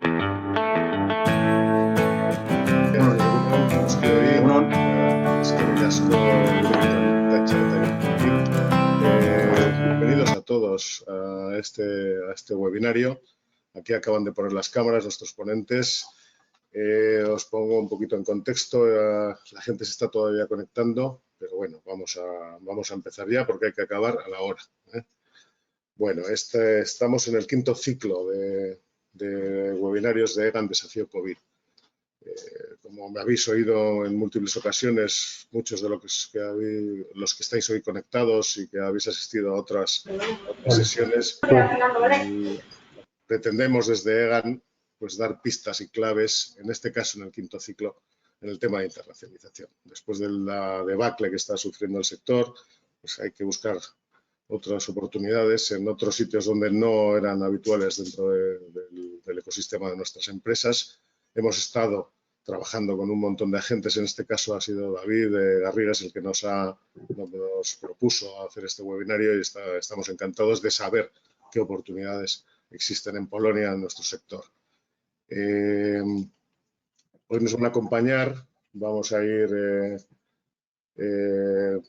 Bienvenidos a todos a este webinario. Aquí acaban de poner las cámaras nuestros ponentes. Os pongo un poquito en contexto. La gente se está todavía conectando, pero bueno, vamos a empezar ya porque hay que acabar a la hora. Bueno, estamos en el quinto ciclo de webinarios de EGAN Desafío COVID. Como me habéis oído en múltiples ocasiones, muchos de los que estáis hoy conectados y que habéis asistido a otras sesiones, pretendemos desde EGAN pues, dar pistas y claves, en este caso en el quinto ciclo, en el tema de internacionalización. Después de la debacle que está sufriendo el sector, pues hay que buscar otras oportunidades en otros sitios donde no eran habituales dentro del ecosistema de nuestras empresas. Hemos estado trabajando con un montón de agentes, en este caso ha sido David Garrigues el que nos propuso hacer este webinario y estamos encantados de saber qué oportunidades existen en Polonia en nuestro sector. Hoy nos van a acompañar, vamos a ir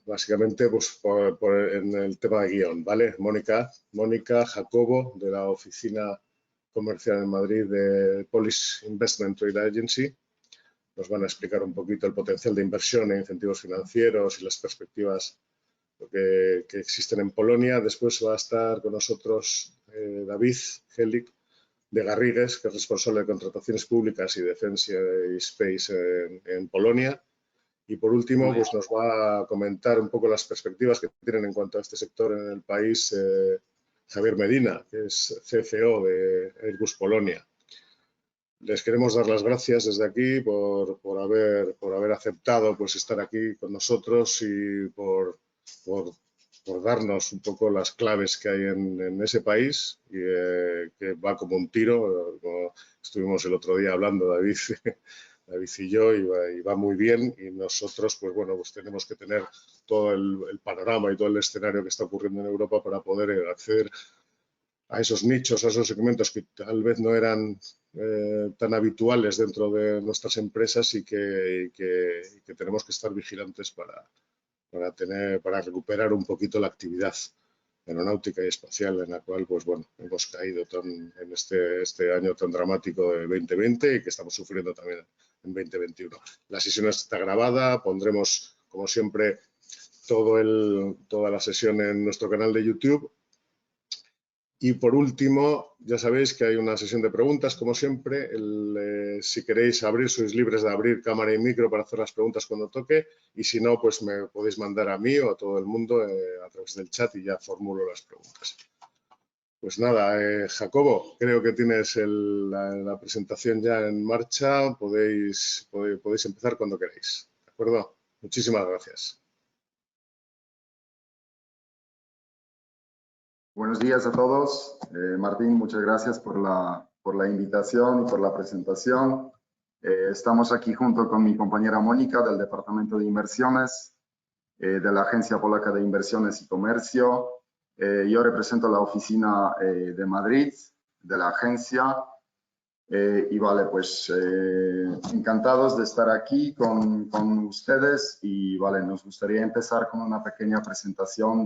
básicamente pues, en el tema de guión, ¿vale? Mónica Jacobo, de la Oficina Comercial en Madrid de Polish Investment Trade Agency. Nos van a explicar un poquito el potencial de inversión e incentivos financieros y las perspectivas que existen en Polonia. Después va a estar con nosotros David Helik de Garrigues, que es responsable de contrataciones públicas y defensa y space en Polonia. Y por último, pues nos va a comentar un poco las perspectivas que tienen en cuanto a este sector en el país Javier Medina, que es CFO de Airbus Polonia. Les queremos dar las gracias desde aquí por haber aceptado pues, estar aquí con nosotros y por darnos un poco las claves que hay en ese país y que va como un tiro. Como estuvimos el otro día hablando, David y yo, y va muy bien, y nosotros pues bueno, pues tenemos que tener todo el panorama y todo el escenario que está ocurriendo en Europa para poder acceder a esos nichos, a esos segmentos que tal vez no eran tan habituales dentro de nuestras empresas y que tenemos que estar vigilantes para recuperar un poquito la actividad aeronáutica y espacial en la cual pues bueno, hemos caído en este año tan dramático de 2020 y que estamos sufriendo también en 2021. La sesión está grabada, pondremos como siempre toda la sesión en nuestro canal de YouTube. Y por último, ya sabéis que hay una sesión de preguntas, como siempre. Si queréis abrir, sois libres de abrir cámara y micro para hacer las preguntas cuando toque. Y si no, pues me podéis mandar a mí o a todo el mundo a través del chat y ya formulo las preguntas. Pues nada, Jacobo, creo que tienes la presentación ya en marcha. Podéis empezar cuando queráis. ¿De acuerdo? Muchísimas gracias. Buenos días a todos. Martín, muchas gracias por la invitación y por la presentación. Estamos aquí junto con mi compañera Mónica del Departamento de Inversiones de la Agencia Polaca de Inversiones y Comercio. Yo represento la oficina de Madrid de la agencia y vale, pues encantados de estar aquí con ustedes y vale, nos gustaría empezar con una pequeña presentación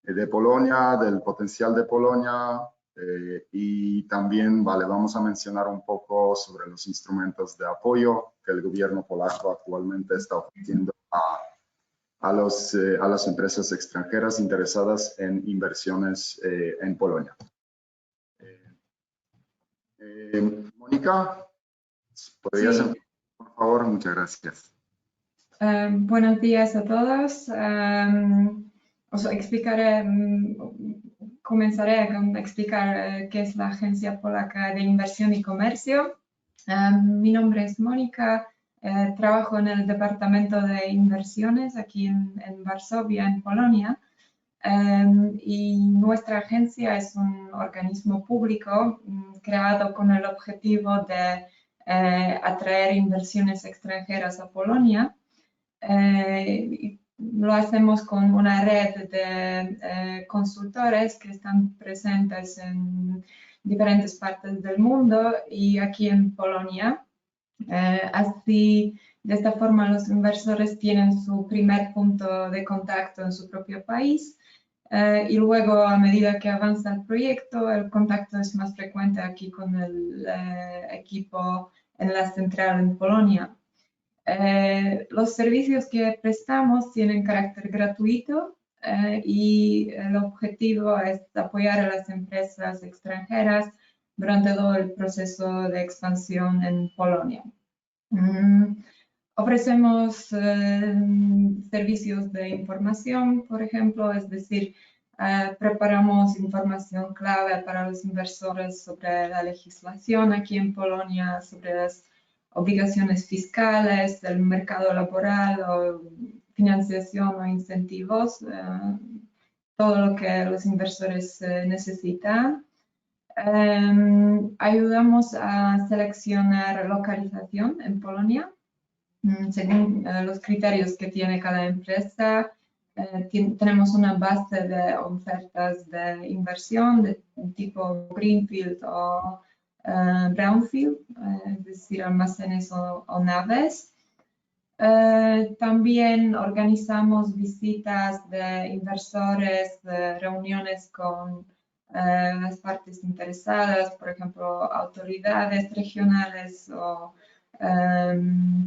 de Polonia, del potencial de Polonia y también, vale, vamos a mencionar un poco sobre los instrumentos de apoyo que el gobierno polaco actualmente está ofreciendo a las empresas extranjeras interesadas en inversiones en Polonia. Mónica, ¿podrías empezar, por favor? Muchas gracias. Buenos días a todos. Os explicaré, comenzaré con explicar qué es la Agencia Polaca de Inversión y Comercio. Mi nombre es Mónica, trabajo en el Departamento de Inversiones aquí en Varsovia, en Polonia. Y nuestra agencia es un organismo público creado con el objetivo de atraer inversiones extranjeras a Polonia. Lo hacemos con una red de consultores que están presentes en diferentes partes del mundo y aquí en Polonia. Así, de esta forma, los inversores tienen su primer punto de contacto en su propio país y luego, a medida que avanza el proyecto, el contacto es más frecuente aquí con el equipo en la central en Polonia. Los servicios que prestamos tienen carácter gratuito y el objetivo es apoyar a las empresas extranjeras durante todo el proceso de expansión en Polonia. Ofrecemos servicios de información, por ejemplo, es decir, preparamos información clave para los inversores sobre la legislación aquí en Polonia, sobre las obligaciones fiscales, el mercado laboral o financiación o incentivos, todo lo que los inversores necesitan. Ayudamos a seleccionar localización en Polonia según los criterios que tiene cada empresa. Tenemos una base de ofertas de inversión de tipo Greenfield o Brownfield, es decir, almacenes o naves. También organizamos visitas de inversores, reuniones con las partes interesadas, por ejemplo, autoridades regionales o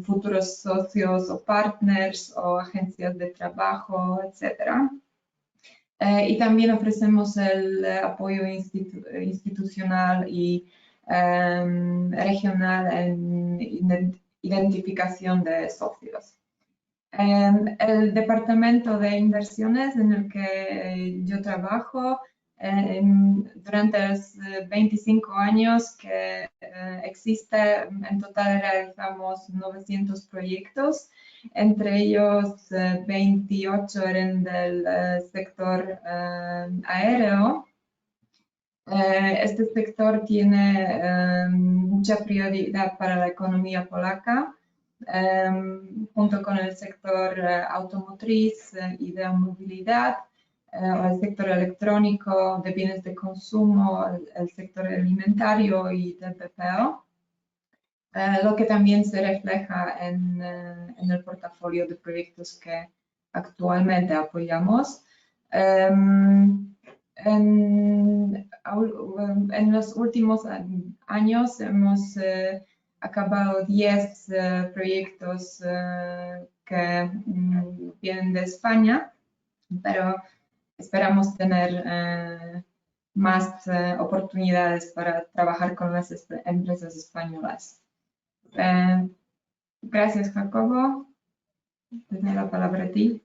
futuros socios o partners o agencias de trabajo, etc. Y también ofrecemos el apoyo institucional y regional en identificación de socios. El departamento de inversiones en el que yo trabajo, durante los 25 años que existe, en total realizamos 900 proyectos, entre ellos 28 eran del sector aéreo. Este sector tiene mucha prioridad para la economía polaca, junto con el sector automotriz y de movilidad, el sector electrónico, de bienes de consumo, el sector alimentario y de PPO, lo que también se refleja en el portafolio de proyectos que actualmente apoyamos. En los últimos años hemos acabado 10 proyectos que vienen de España, pero esperamos tener más oportunidades para trabajar con las empresas españolas. Gracias, Jacobo. Te doy la palabra a ti.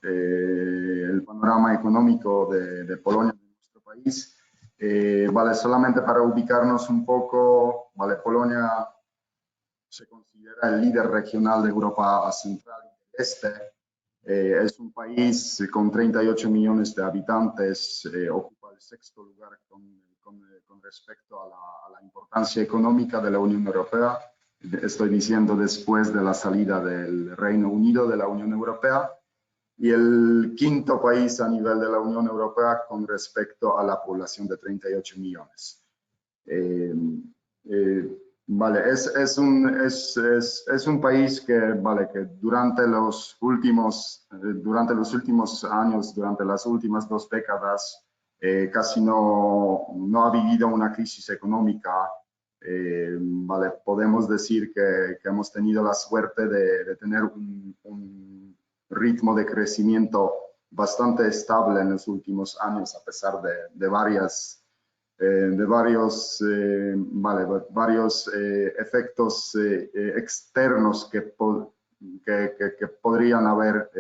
El panorama económico de Polonia, de nuestro país. Vale, solamente para ubicarnos un poco, vale, Polonia se considera el líder regional de Europa Central y del Este. Es un país con 38 millones de habitantes, ocupa el sexto lugar con respecto a la importancia económica de la Unión Europea. Estoy diciendo después de la salida del Reino Unido de la Unión Europea, y el quinto país a nivel de la Unión Europea con respecto a la población de 38 millones. Vale, es un país que, vale, que durante los últimos años, durante las últimas 2 décadas, casi no ha vivido una crisis económica. Vale, podemos decir que hemos tenido la suerte de tener un ritmo de crecimiento bastante estable en los últimos años, a pesar de varios efectos externos que podrían haber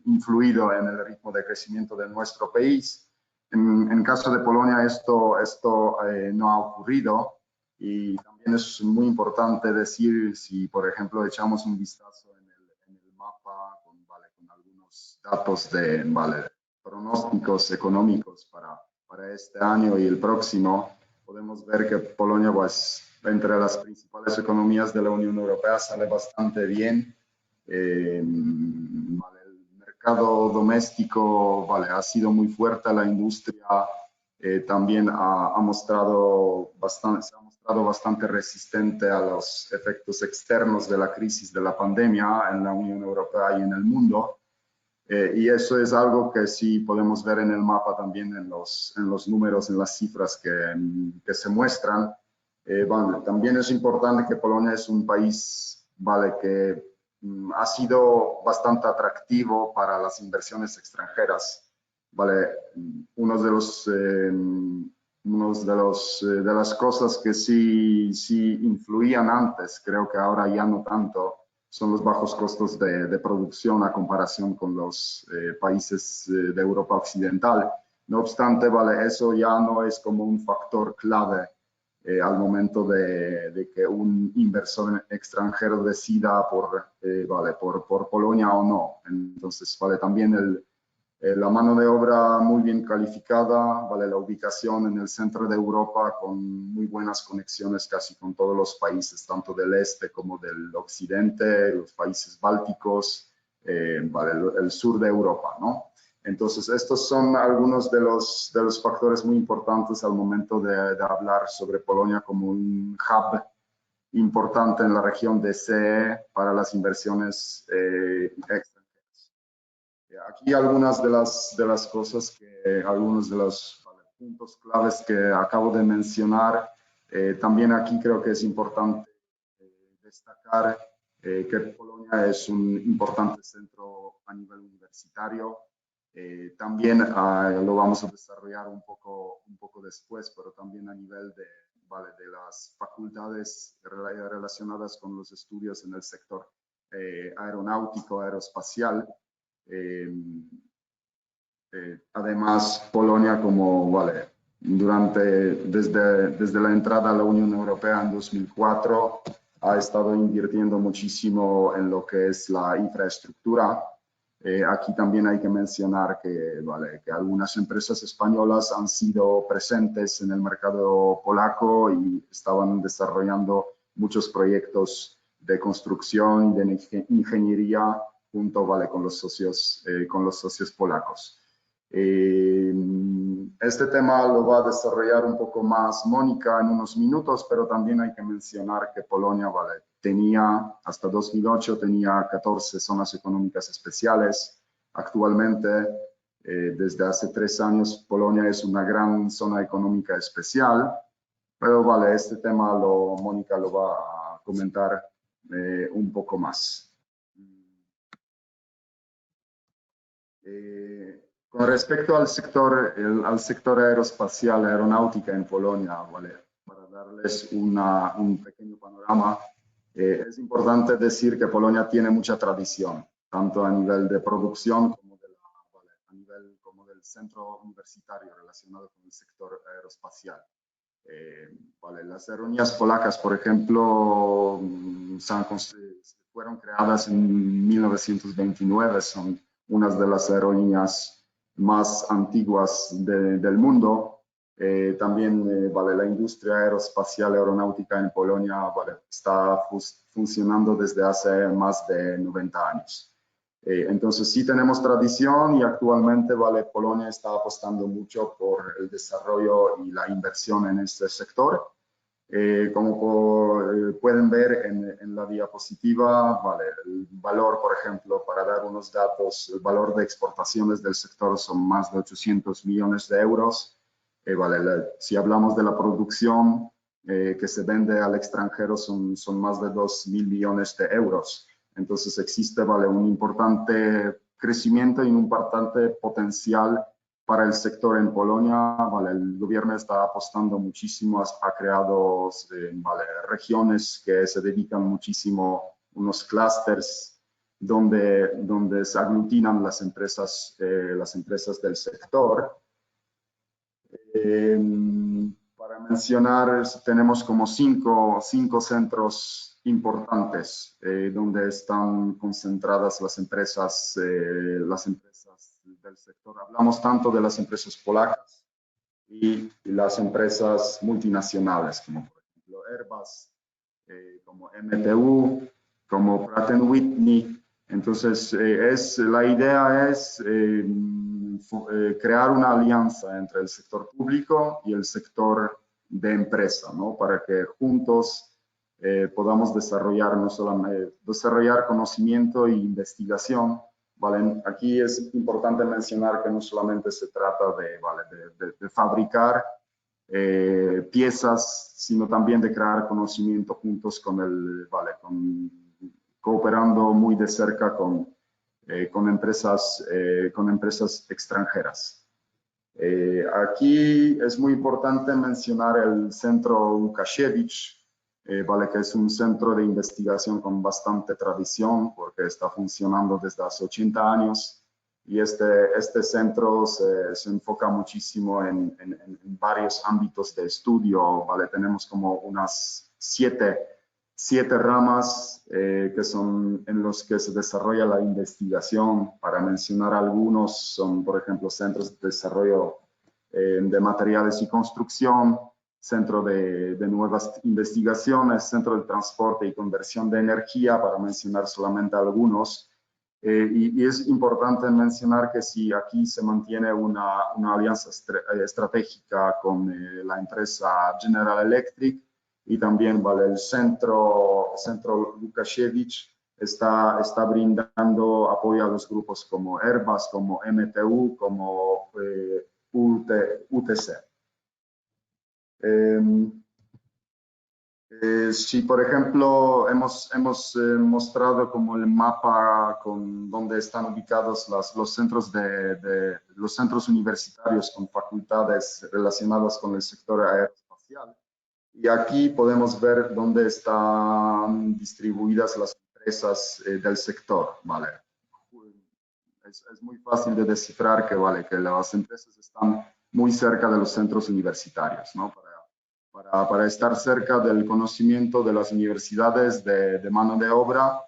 influido en el ritmo de crecimiento de nuestro país. En caso de Polonia esto no ha ocurrido, y también es muy importante decir, si por ejemplo echamos un vistazo en el mapa con algunos datos de pronósticos económicos para este año y el próximo, podemos ver que Polonia, pues, entre las principales economías de la Unión Europea sale bastante bien. El mercado doméstico, vale, ha sido muy fuerte. La industria también se ha mostrado bastante resistente a los efectos externos de la crisis de la pandemia en la Unión Europea y en el mundo. Y eso es algo que sí podemos ver en el mapa también en los números, en las cifras que se muestran. Vale, también es importante que Polonia es un país, vale, que ha sido bastante atractivo para las inversiones extranjeras. Vale, de las cosas que sí influían antes, creo que ahora ya no tanto, son los bajos costos de producción a comparación con los países de Europa Occidental. No obstante, vale, eso ya no es como un factor clave al momento de que un inversor extranjero decida por Polonia o no. Entonces, vale, también la mano de obra muy bien calificada, vale, la ubicación en el centro de Europa con muy buenas conexiones casi con todos los países, tanto del este como del occidente, los países bálticos, vale, el sur de Europa, ¿no? Entonces, estos son algunos de los factores muy importantes al momento de hablar sobre Polonia como un hub importante en la región de CE para las inversiones extranjeras. Aquí algunas de las cosas, algunos de los puntos claves que acabo de mencionar. También aquí creo que es importante destacar que Polonia es un importante centro a nivel universitario. También lo vamos a desarrollar un poco después, pero también a nivel de las facultades relacionadas con los estudios en el sector aeronáutico, aeroespacial. Además, Polonia, desde la entrada a la Unión Europea en 2004, ha estado invirtiendo muchísimo en lo que es la infraestructura. Aquí también hay que mencionar que algunas empresas españolas han sido presentes en el mercado polaco y estaban desarrollando muchos proyectos de construcción y de ingeniería junto con los socios polacos. Este tema lo va a desarrollar un poco más Mónica en unos minutos, pero también hay que mencionar que Polonia tenía, hasta 2008, tenía 14 zonas económicas especiales. Actualmente, desde hace 3 años, Polonia es una gran zona económica especial, pero este tema Mónica lo va a comentar un poco más. Con respecto al sector aeroespacial, aeronáutica en Polonia, para darles un pequeño panorama, es importante decir que Polonia tiene mucha tradición, tanto a nivel de producción como a nivel del centro universitario relacionado con el sector aeroespacial. Las aerolíneas polacas, por ejemplo, fueron creadas en 1929, son unas de las aerolíneas más antiguas del mundo. También la industria aeroespacial aeronáutica en Polonia está funcionando desde hace más de 90 años. Entonces sí tenemos tradición y actualmente Polonia está apostando mucho por el desarrollo y la inversión en este sector. Como pueden ver en la diapositiva, el valor, por ejemplo, para dar unos datos, el valor de exportaciones del sector son más de 800 millones de euros. Si hablamos de la producción que se vende al extranjero son más de 2.000 millones de euros. Entonces existe un importante crecimiento y un importante potencial para el sector en Polonia. El gobierno está apostando muchísimo, ha creado regiones que se dedican muchísimo, unos clústeres donde se aglutinan las empresas del sector. Para mencionar, tenemos como cinco centros importantes donde están concentradas las empresas del sector. Hablamos tanto de las empresas polacas y las empresas multinacionales, como por ejemplo Airbus, como MTU, como Pratt & Whitney, Entonces, la idea es crear una alianza entre el sector público y el sector de empresa, ¿no? Para que juntos podamos desarrollar no solamente desarrollar conocimiento e investigación, ¿vale? Aquí es importante mencionar que no solamente se trata de, ¿vale? de fabricar piezas, sino también de crear conocimiento juntos con ¿vale? Cooperando muy de cerca con empresas extranjeras. Aquí es muy importante mencionar el Centro Łukasiewicz, ¿vale? Que es un centro de investigación con bastante tradición porque está funcionando desde hace 80 años. Y este centro se enfoca muchísimo en varios ámbitos de estudio, ¿vale? Tenemos como unas siete ramas que son en los que se desarrolla la investigación. Para mencionar algunos, son, por ejemplo, centros de desarrollo de materiales y construcción, centro de nuevas investigaciones, centro de transporte y conversión de energía, para mencionar solamente algunos. Y es importante mencionar que si aquí se mantiene una alianza estratégica con la empresa General Electric y también, ¿vale? el centro Łukasiewicz está brindando apoyo a los grupos como Airbus, como MTU, como UTC. Si, por ejemplo, hemos mostrado como el mapa con donde están ubicados los centros universitarios con facultades relacionadas con el sector aeroespacial. Y aquí podemos ver dónde están distribuidas las empresas del sector, ¿vale? Es muy fácil de descifrar que, ¿vale? Que las empresas están muy cerca de los centros universitarios, ¿no? Para estar cerca del conocimiento de las universidades de mano de obra,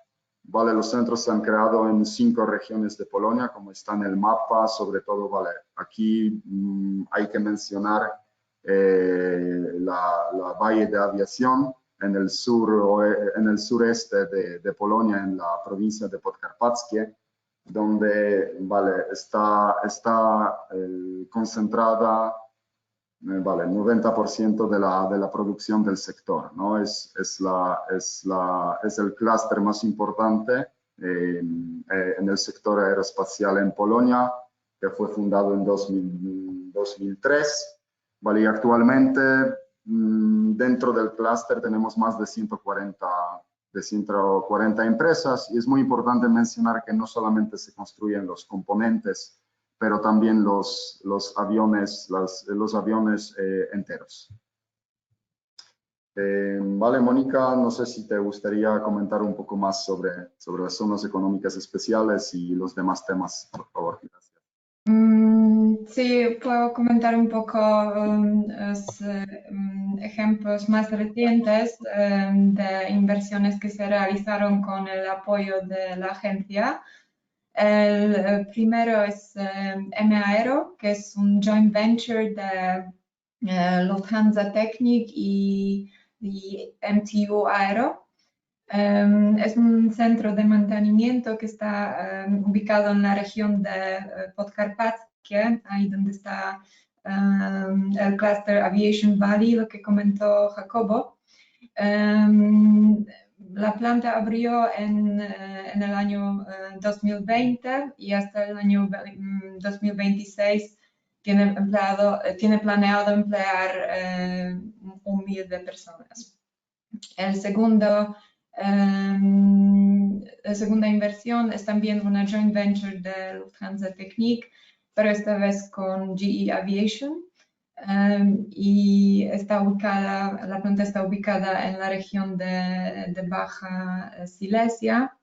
¿vale? Los centros se han creado en 5 regiones de Polonia, como está en el mapa, sobre todo, ¿vale? Aquí hay que mencionar la Valle de Aviación en el sureste de Polonia, en la provincia de Podkarpackie, donde, ¿vale? está concentrada, vale, el 90% de la producción del sector, ¿no? Es el clúster más importante en el sector aeroespacial en Polonia, que fue fundado en 2003, ¿vale? Y actualmente dentro del clúster tenemos más de 140 empresas, y es muy importante mencionar que no solamente se construyen los componentes, pero también los aviones enteros. Vale, Mónica, no sé si te gustaría comentar un poco más sobre las zonas económicas especiales y los demás temas, por favor. Gracias. Sí, puedo comentar un poco los ejemplos más recientes de inversiones que se realizaron con el apoyo de la agencia. El primero es M-Aero, que es un joint venture de Lufthansa Technik y MTU Aero. Es un centro de mantenimiento que está ubicado en la región de Podkarpackie, ahí donde está el Cluster Aviation Valley, lo que comentó Jacobo. La planta abrió en el año 2020 y hasta el año 2026 tiene planeado emplear 1.000 de personas. La segunda inversión es también una joint venture de Lufthansa Technik, pero esta vez con GE Aviation. Y la planta está ubicada en la región de Baja Silesia.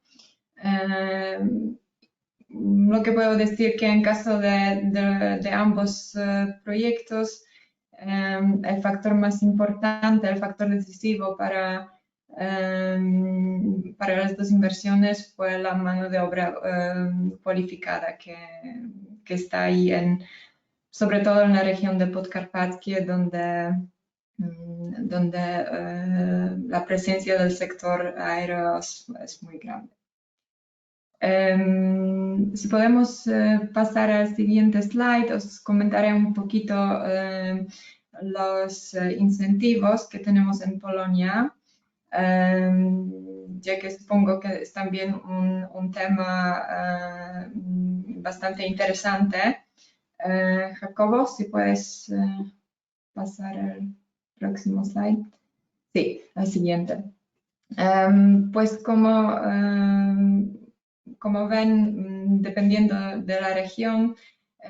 Lo que puedo decir que en caso de ambos proyectos, el factor más importante, el factor decisivo para las dos inversiones fue la mano de obra cualificada que está ahí, sobre todo en la región de Podkarpackie, donde la presencia del sector aéreo es muy grande. Si podemos pasar al siguiente slide, os comentaré un poquito los incentivos que tenemos en Polonia, ya que supongo que es también un tema bastante interesante. Jacobo, si puedes pasar al próximo slide. Sí, al siguiente. Pues como ven, dependiendo de la región,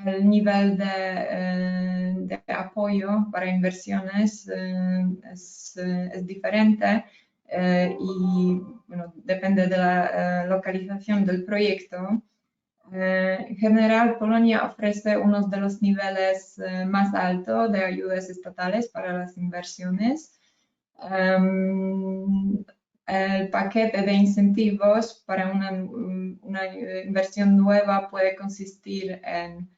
el nivel de apoyo para inversiones es diferente y bueno, depende de la localización del proyecto. En general, Polonia ofrece uno de los niveles más altos de ayudas estatales para las inversiones. El paquete de incentivos para una inversión nueva puede consistir en,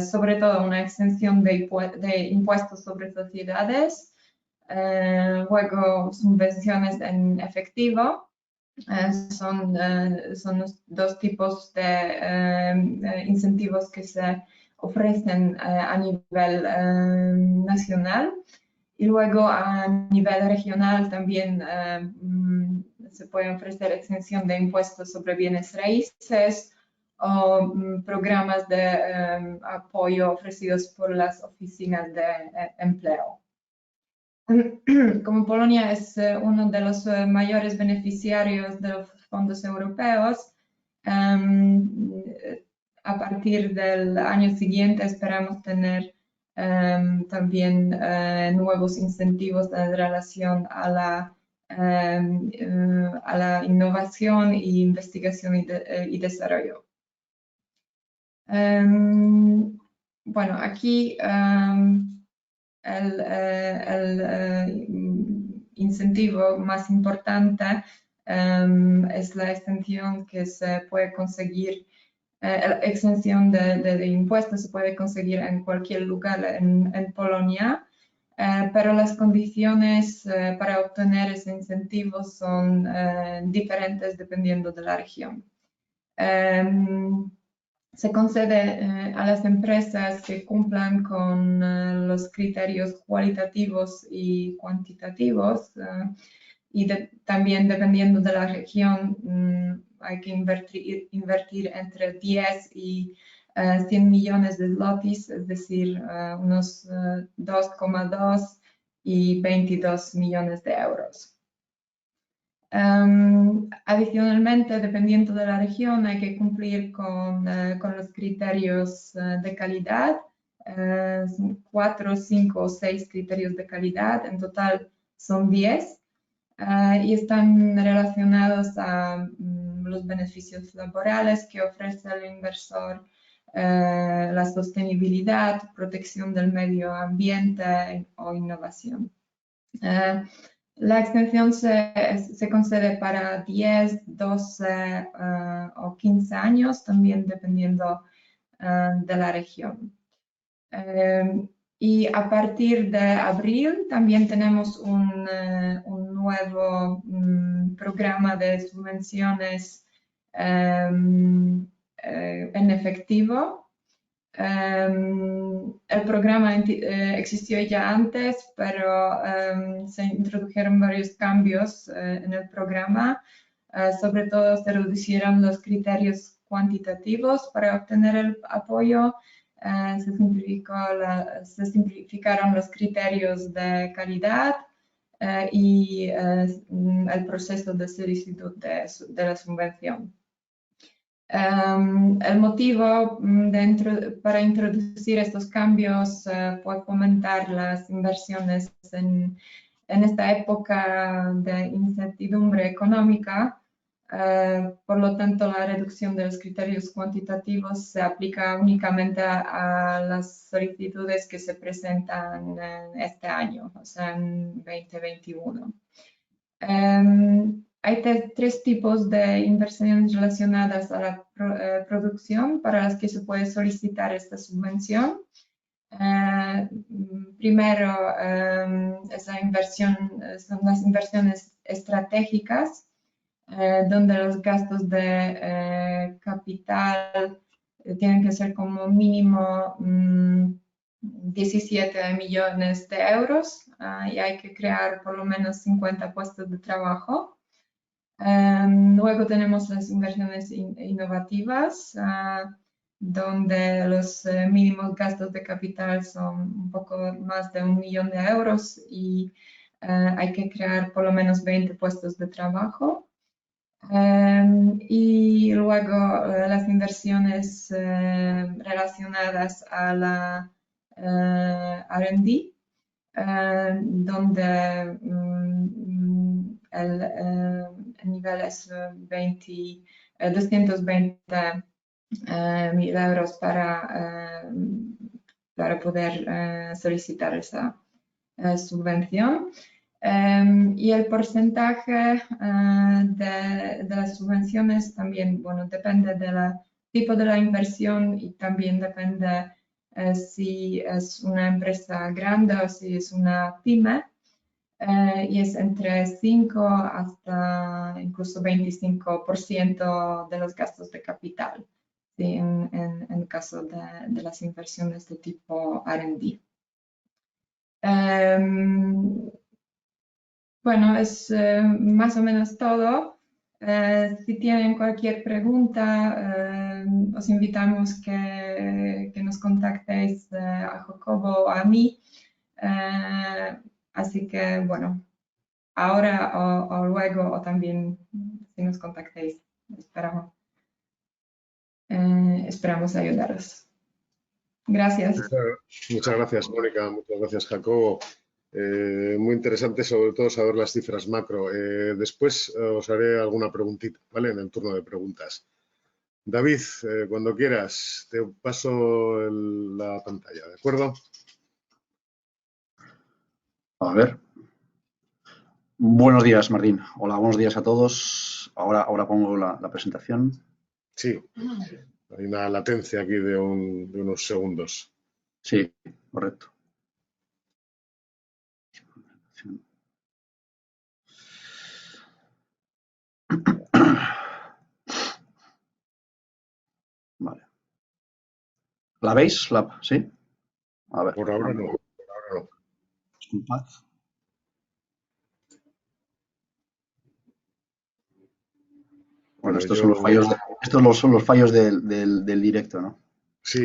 sobre todo, una exención de impuestos sobre sociedades, luego subvenciones en efectivo. Son los dos tipos de incentivos que se ofrecen a nivel nacional. Y luego a nivel regional también se puede ofrecer exención de impuestos sobre bienes raíces o programas de apoyo ofrecidos por las oficinas de empleo. Como Polonia es uno de los mayores beneficiarios de los fondos europeos, a partir del año siguiente esperamos tener también nuevos incentivos en relación a la innovación y investigación y desarrollo. Bueno, aquí el incentivo más importante es la exención que se puede conseguir. La exención de impuestos se puede conseguir en cualquier lugar en Polonia, pero las condiciones para obtener ese incentivo son diferentes dependiendo de la región. Se concede a las empresas que cumplan con los criterios cualitativos y cuantitativos y también dependiendo de la región hay que invertir entre 10 y 100 millones de zlotys, es decir, unos 2,2 y 22 millones de euros. Adicionalmente, dependiendo de la región, hay que cumplir con los criterios de calidad, 4, 5 o 6 criterios de calidad, en total son 10, y están relacionados a los beneficios laborales que ofrece el inversor, la sostenibilidad, protección del medio ambiente o innovación. La extensión se concede para 10, 12 o 15 años, también dependiendo de la región. Y a partir de abril también tenemos un nuevo programa de subvenciones en efectivo. El programa existió ya antes, pero se introdujeron varios cambios en el programa. Sobre todo se reducieron los criterios cuantitativos para obtener el apoyo. Se simplificaron los criterios de calidad y el proceso de solicitud de la subvención. El motivo para introducir estos cambios fue fomentar las inversiones en esta época de incertidumbre económica. Por lo tanto, la reducción de los criterios cuantitativos se aplica únicamente a las solicitudes que se presentan este año, o sea, en 2021. Hay tres tipos de inversiones relacionadas a la producción para las que se puede solicitar esta subvención. Primero, son las inversiones estratégicas. donde los gastos de capital tienen que ser como mínimo 17 millones de euros y hay que crear por lo menos 50 puestos de trabajo. Luego tenemos las inversiones innovativas, donde los mínimos gastos de capital son un poco más de 1 millón de euros y hay que crear por lo menos 20 puestos de trabajo. Y luego las inversiones relacionadas a la R&D, donde el nivel es 220 mil euros para poder solicitar esa subvención. Y el porcentaje de las subvenciones también, bueno, depende del tipo de la inversión y también depende si es una empresa grande o si es una pyme. Y es entre 5 hasta incluso 25% de los gastos de capital, ¿sí? en el caso de las inversiones de tipo R&D. Bueno, es más o menos todo. Si tienen cualquier pregunta, os invitamos que nos contactéis a Jacobo o a mí. Así que, bueno, ahora o luego o también si nos contactéis, esperamos ayudaros. Gracias. Muchas gracias, Mónica. Muchas gracias, Jacobo. Muy interesante, sobre todo, saber las cifras macro. Después os haré alguna preguntita, ¿vale? En el turno de preguntas. David, cuando quieras, te paso la pantalla, ¿de acuerdo? A ver. Buenos días, Martín. Hola, buenos días a todos. Ahora pongo la presentación. Sí, hay una latencia aquí de unos segundos. Sí, correcto. Vale. ¿La veis? ¿Sí? A ver. Por ahora no. Por ahora no. Disculpad. Bueno, estos son los fallos del directo, ¿no? Sí,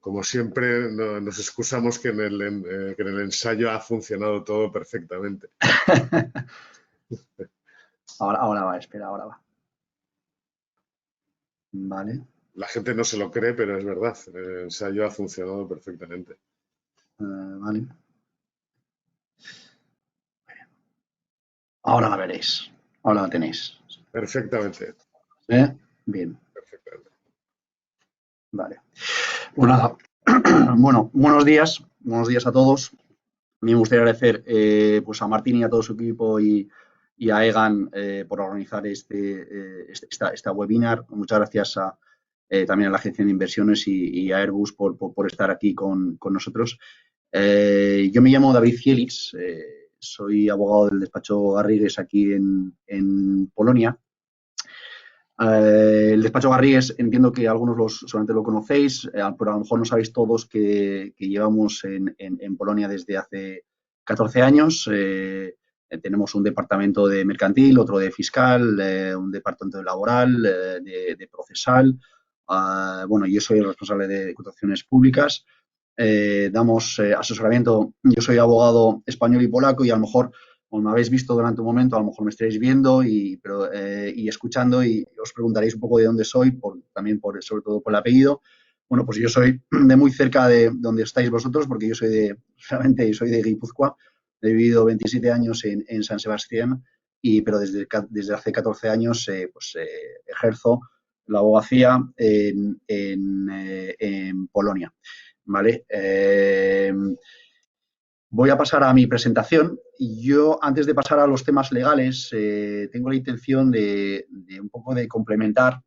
como siempre, nos excusamos que en el ensayo ha funcionado todo perfectamente. Ahora va, espera, ahora va. Vale. La gente no se lo cree, pero es verdad. El ensayo ha funcionado perfectamente. Vale. Ahora la veréis. Ahora la tenéis. Perfectamente. Bien. Perfectamente. Vale. Pues nada. Bueno, buenos días a todos. Me gustaría agradecer pues a Martín y a todo su equipo y a Egan por organizar esta webinar. Muchas gracias también a la Agencia de Inversiones y a Airbus por estar aquí con nosotros. Yo me llamo David Fielix, soy abogado del despacho Garrigues aquí en Polonia. El despacho Garrigues, entiendo que algunos seguramente lo conocéis, pero a lo mejor no sabéis todos que llevamos en Polonia desde hace 14 años. Tenemos un departamento de mercantil, otro de fiscal, un departamento de laboral, de procesal. Bueno, yo soy el responsable de contrataciones públicas. Damos asesoramiento. Yo soy abogado español y polaco y a lo mejor os me habéis visto durante un momento, a lo mejor me estaréis viendo y escuchando y os preguntaréis un poco de dónde soy, sobre todo por el apellido. Bueno, pues yo soy de muy cerca de donde estáis vosotros, porque yo realmente soy de Guipúzcoa. He vivido 27 años en San Sebastián, pero desde hace 14 años ejerzo la abogacía en Polonia. ¿Vale? Voy a pasar a mi presentación. Yo, antes de pasar a los temas legales, tengo la intención de un poco de complementar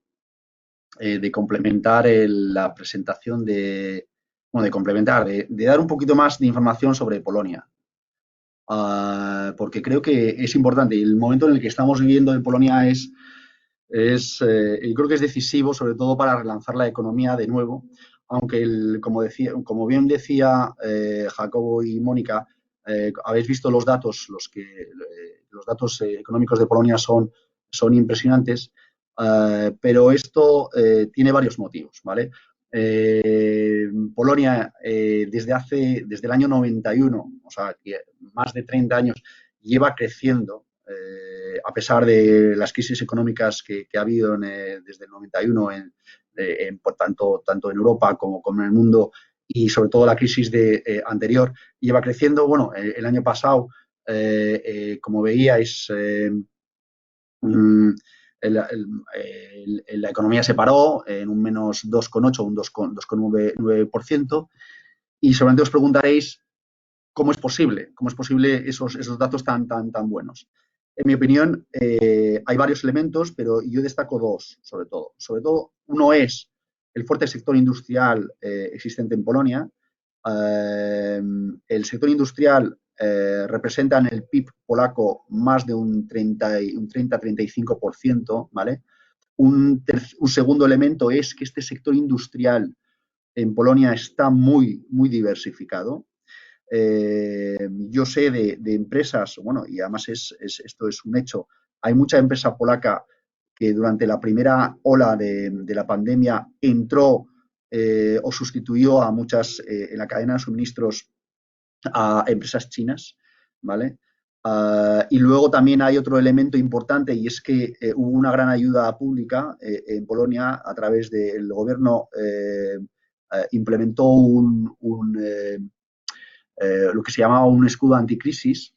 la presentación de dar un poquito más de información sobre Polonia. porque creo que es importante. Y el momento en el que estamos viviendo en Polonia yo creo que es decisivo, sobre todo para relanzar la economía de nuevo, aunque, como bien decía Jacobo y Mónica, habéis visto los datos, los datos económicos de Polonia son impresionantes, pero esto tiene varios motivos, ¿vale? Polonia desde el año 91, o sea, más de 30 años, lleva creciendo, a pesar de las crisis económicas que ha habido desde el 91 tanto en Europa como en el mundo, y sobre todo la crisis anterior, lleva creciendo. Bueno, el año pasado, como veíais, la economía se paró en un menos 2,8, un 2,9%, y seguramente os preguntaréis cómo es posible esos datos tan buenos. En mi opinión, hay varios elementos, pero yo destaco dos, sobre todo. Sobre todo, uno es el fuerte sector industrial existente en Polonia. El sector industrial representa en el PIB polaco más de un 30-35%, ¿vale? Un segundo elemento es que este sector industrial en Polonia está muy diversificado. Yo sé de empresas, bueno, y además esto es un hecho, hay mucha empresa polaca que durante la primera ola de la pandemia entró o sustituyó a muchas en la cadena de suministros a empresas chinas, ¿vale? Y luego también hay otro elemento importante, y es que hubo una gran ayuda pública en Polonia a través del gobierno, implementó lo que se llamaba un escudo anticrisis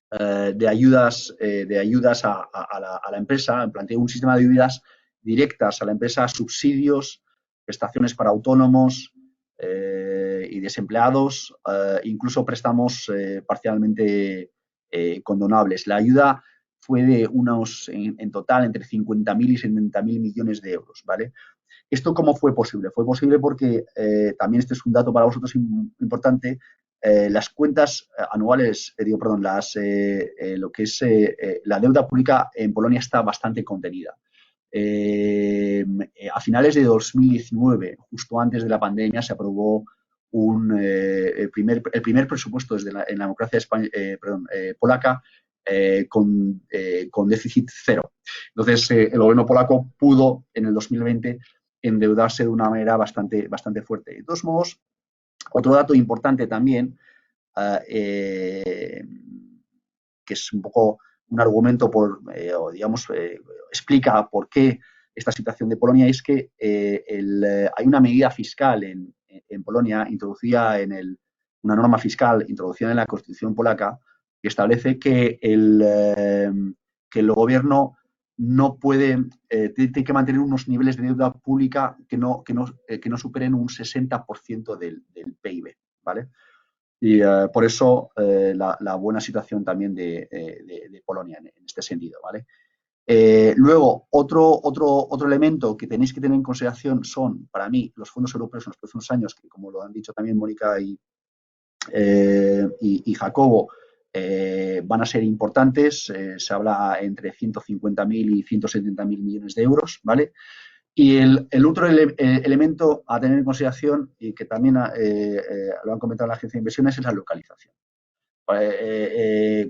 de ayudas a la empresa. Planteó un sistema de ayudas directas a la empresa, subsidios, prestaciones para autónomos y desempleados, incluso préstamos parcialmente condonables. La ayuda fue de en total, entre 50.000 y 70.000 millones de euros, ¿vale? ¿Esto cómo fue posible? Fue posible porque, también este es un dato para vosotros importante, las cuentas anuales, lo que es la deuda pública en Polonia está bastante contenida. A finales de 2019, justo antes de la pandemia, se aprobó el primer presupuesto en la democracia polaca con déficit cero. Entonces, el gobierno polaco pudo en el 2020 endeudarse de una manera bastante fuerte. De todos modos, otro dato importante también, que es un poco un argumento explica por qué esta situación de Polonia, es que hay una medida fiscal en Polonia introducida una norma fiscal introducida en la Constitución polaca que establece que el gobierno no tiene que mantener unos niveles de deuda pública que no superen un 60% del PIB, ¿vale? Y por eso la buena situación también de Polonia en este sentido, ¿vale? Luego, otro elemento que tenéis que tener en consideración son, para mí, los fondos europeos en los próximos años, que como lo han dicho también Mónica y Jacobo, van a ser importantes. Se habla entre 150.000 y 170.000 millones de euros, ¿vale? Y el otro elemento a tener en consideración, y que también lo han comentado la Agencia de Inversiones, es la localización.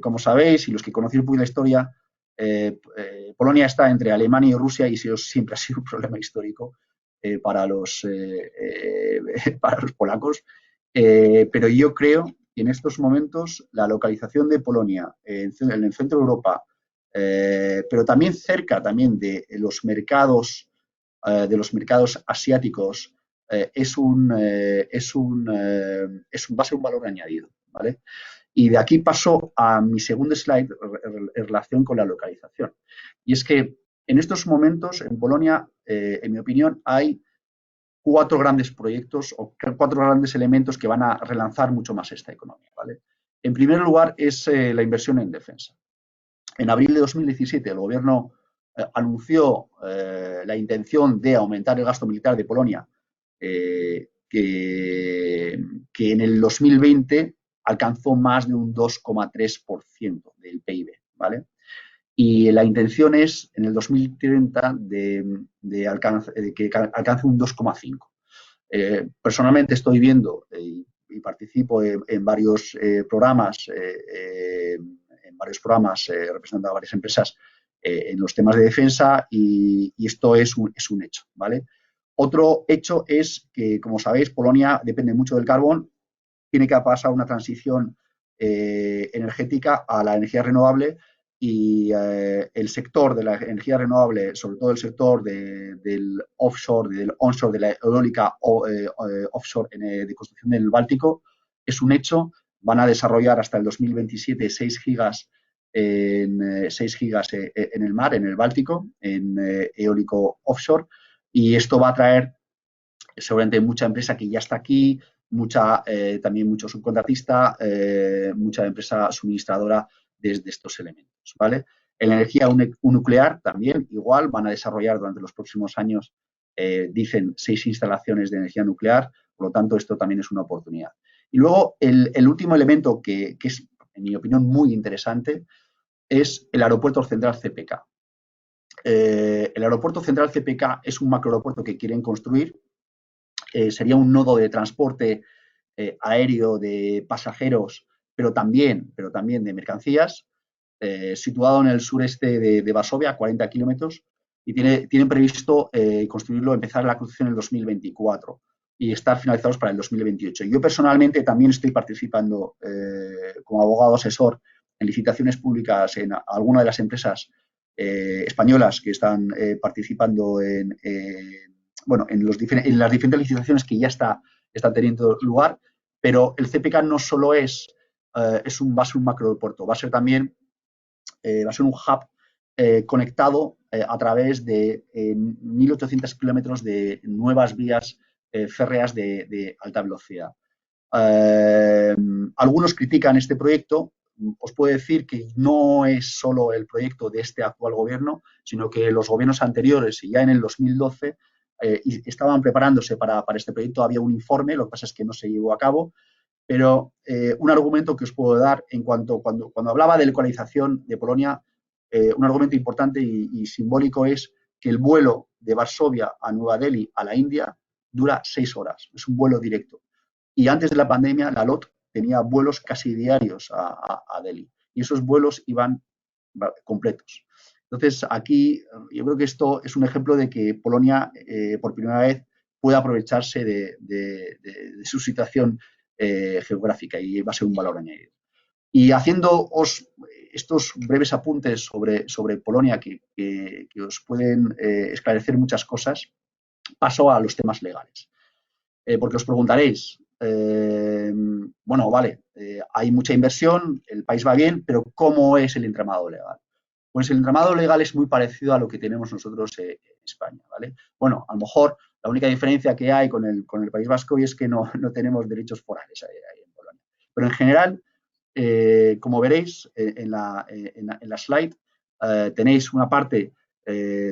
Como sabéis, y los que conocéis un poco la historia, Polonia está entre Alemania y Rusia, y eso siempre ha sido un problema histórico para los polacos. Pero yo creo que en estos momentos la localización de Polonia en el centro de Europa, pero también cerca de los mercados asiáticos, va a ser un valor añadido, ¿vale? Y de aquí paso a mi segundo slide en relación con la localización. Y es que en estos momentos en Polonia, en mi opinión, hay 4 grandes proyectos o 4 grandes elementos que van a relanzar mucho más esta economía, ¿vale? En primer lugar es la inversión en defensa. En abril de 2017 el gobierno anunció la intención de aumentar el gasto militar de Polonia, que en el 2020 alcanzó más de un 2,3% del PIB, ¿vale? Y la intención es, en el 2030, de que alcance un 2,5%. Personalmente estoy viendo y participo en varios programas, representando a varias empresas en los temas de defensa y esto es un hecho, ¿vale? Otro hecho es que, como sabéis, Polonia depende mucho del carbón, tiene que pasar una transición energética a la energía renovable y el sector de la energía renovable, sobre todo el sector del offshore, del onshore, de la eólica offshore de construcción del Báltico, es un hecho. Van a desarrollar hasta el 2027 6 gigas en el mar, en el Báltico, en eólico offshore, y esto va a traer seguramente mucha empresa que ya está aquí, también mucho subcontratista, mucha empresa suministradora de estos elementos, ¿vale? En la energía nuclear también, igual, van a desarrollar durante los próximos años, dicen, 6 instalaciones de energía nuclear, por lo tanto, esto también es una oportunidad. Y luego, el último elemento que es, en mi opinión, muy interesante, es el aeropuerto central CPK. El aeropuerto central CPK es un macroaeropuerto que quieren construir. Sería un nodo de transporte aéreo de pasajeros, pero también de mercancías, situado en el sureste de Varsovia, a 40 kilómetros, y tienen previsto construirlo, empezar la construcción en el 2024 y estar finalizados para el 2028. Yo personalmente también estoy participando como abogado asesor en licitaciones públicas en alguna de las empresas españolas que están participando en las diferentes licitaciones que ya están teniendo lugar, pero el CPK no solo va a ser un macroaeropuerto, va a ser también un hub conectado a través de 1.800 kilómetros de nuevas vías férreas de alta velocidad. Algunos critican este proyecto. Os puedo decir que no es solo el proyecto de este actual gobierno, sino que los gobiernos anteriores, y ya en el 2012, estaban preparándose para este proyecto. Había un informe, lo que pasa es que no se llevó a cabo, pero un argumento que os puedo dar cuando hablaba de localización de Polonia, un argumento importante y simbólico es que el vuelo de Varsovia a Nueva Delhi, a la India, dura 6 horas. Es un vuelo directo. Y antes de la pandemia, la LOT tenía vuelos casi diarios a Delhi. Y esos vuelos iban completos. Entonces, aquí yo creo que esto es un ejemplo de que Polonia, por primera vez, puede aprovecharse de su situación geográfica y va a ser un valor añadido. Y haciéndoos estos breves apuntes sobre Polonia que os pueden esclarecer muchas cosas, paso a los temas legales. Porque os preguntaréis, bueno, vale, hay mucha inversión, el país va bien, pero ¿cómo es el entramado legal? Pues el entramado legal es muy parecido a lo que tenemos nosotros en España, ¿vale? Bueno, a lo mejor la única diferencia que hay con el País Vasco es que no tenemos derechos forales ahí en Polonia. Pero en general, como veréis en la slide, tenéis una parte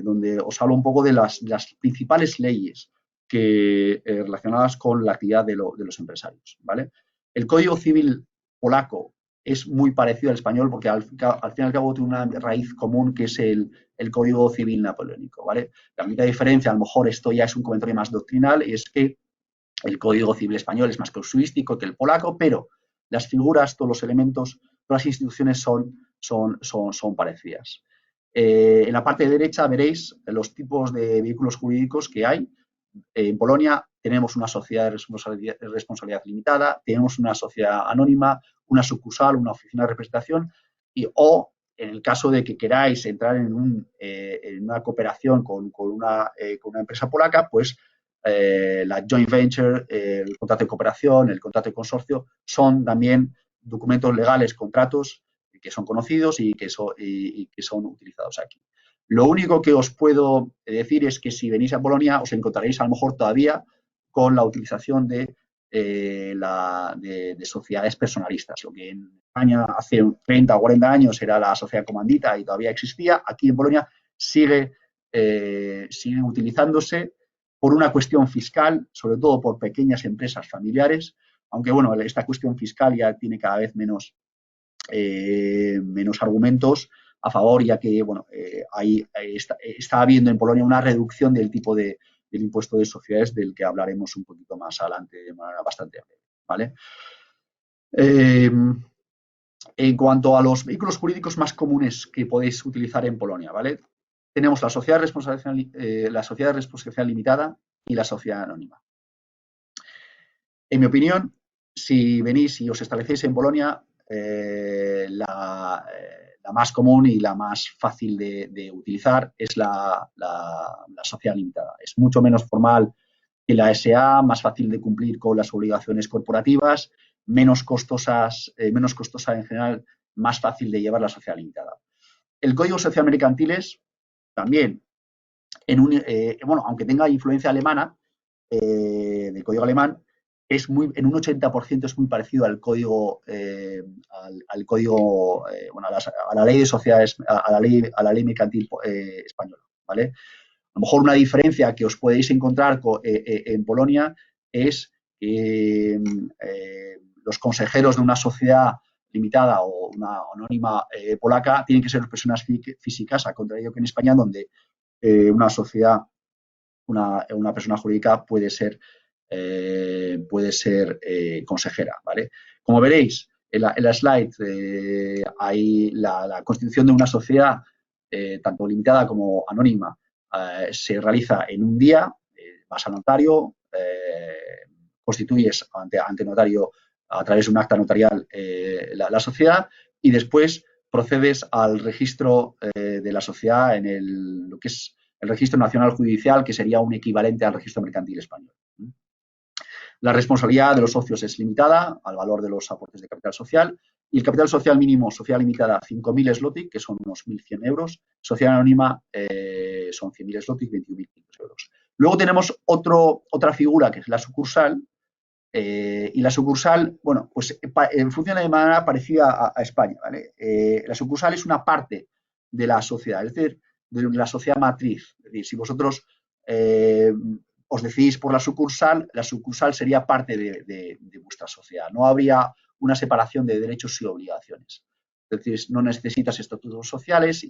donde os hablo un poco de las principales leyes relacionadas con la actividad de los empresarios, ¿vale? El Código Civil polaco es muy parecido al español porque al fin y al cabo tiene una raíz común que es el Código Civil napoleónico, ¿vale? La única diferencia, a lo mejor esto ya es un comentario más doctrinal, es que el Código Civil español es más casuístico que el polaco, pero las figuras, todos los elementos, todas las instituciones son parecidas. En la parte derecha veréis los tipos de vehículos jurídicos que hay. En Polonia tenemos una sociedad de responsabilidad limitada, tenemos una sociedad anónima, una sucursal, una oficina de representación o en el caso de que queráis entrar en una cooperación con una empresa polaca, pues la joint venture, el contrato de cooperación, el contrato de consorcio son también documentos legales, contratos que son conocidos y que son utilizados aquí. Lo único que os puedo decir es que si venís a Polonia os encontraréis a lo mejor todavía con la utilización de sociedades personalistas. Lo que en España hace 30 o 40 años era la sociedad comandita y todavía existía, aquí en Polonia sigue utilizándose por una cuestión fiscal, sobre todo por pequeñas empresas familiares, aunque bueno, esta cuestión fiscal ya tiene cada vez menos argumentos a favor, ya que bueno, está habiendo en Polonia una reducción del tipo del impuesto de sociedades, del que hablaremos un poquito más adelante de manera bastante breve, ¿vale? En cuanto a los vehículos jurídicos más comunes que podéis utilizar en Polonia, ¿vale? Tenemos la sociedad de responsabilidad limitada y la sociedad anónima. En mi opinión, si venís y os establecéis en Polonia, la más común y la más fácil de utilizar es la sociedad limitada. Es mucho menos formal que la SA, más fácil de cumplir con las obligaciones corporativas, menos costosa en general, más fácil de llevar la sociedad limitada. El Código Social Mercantiles también, bueno, aunque tenga influencia alemana, del código alemán, en un 80% es muy parecido al código, bueno, a la ley de sociedades, a la ley mercantil española, ¿vale? A lo mejor una diferencia que os podéis encontrar en Polonia es que los consejeros de una sociedad limitada o una anónima polaca tienen que ser personas físicas, al contrario que en España, donde una sociedad, una persona jurídica puede ser consejera, ¿vale? Como veréis en la slide, hay la constitución de una sociedad, tanto limitada como anónima, se realiza en un día, vas al notario, constituyes ante notario a través de un acta notarial la sociedad y después procedes al registro de la sociedad en lo que es el Registro Nacional Judicial, que sería un equivalente al Registro Mercantil Español. La responsabilidad de los socios es limitada al valor de los aportes de capital social y el capital social mínimo, sociedad limitada, 5.000 zloty, que son unos 1.100 euros, sociedad anónima son 100.000 zloty, 21.500 euros. Luego tenemos otra figura que es la sucursal, y la sucursal, bueno, pues funciona de manera parecida a España, ¿vale? La sucursal es una parte de la sociedad, es decir, de la sociedad matriz. Es decir, si vosotros os decidís por la sucursal sería parte de vuestra sociedad. No habría una separación de derechos y obligaciones. Es decir, no necesitas estatutos sociales,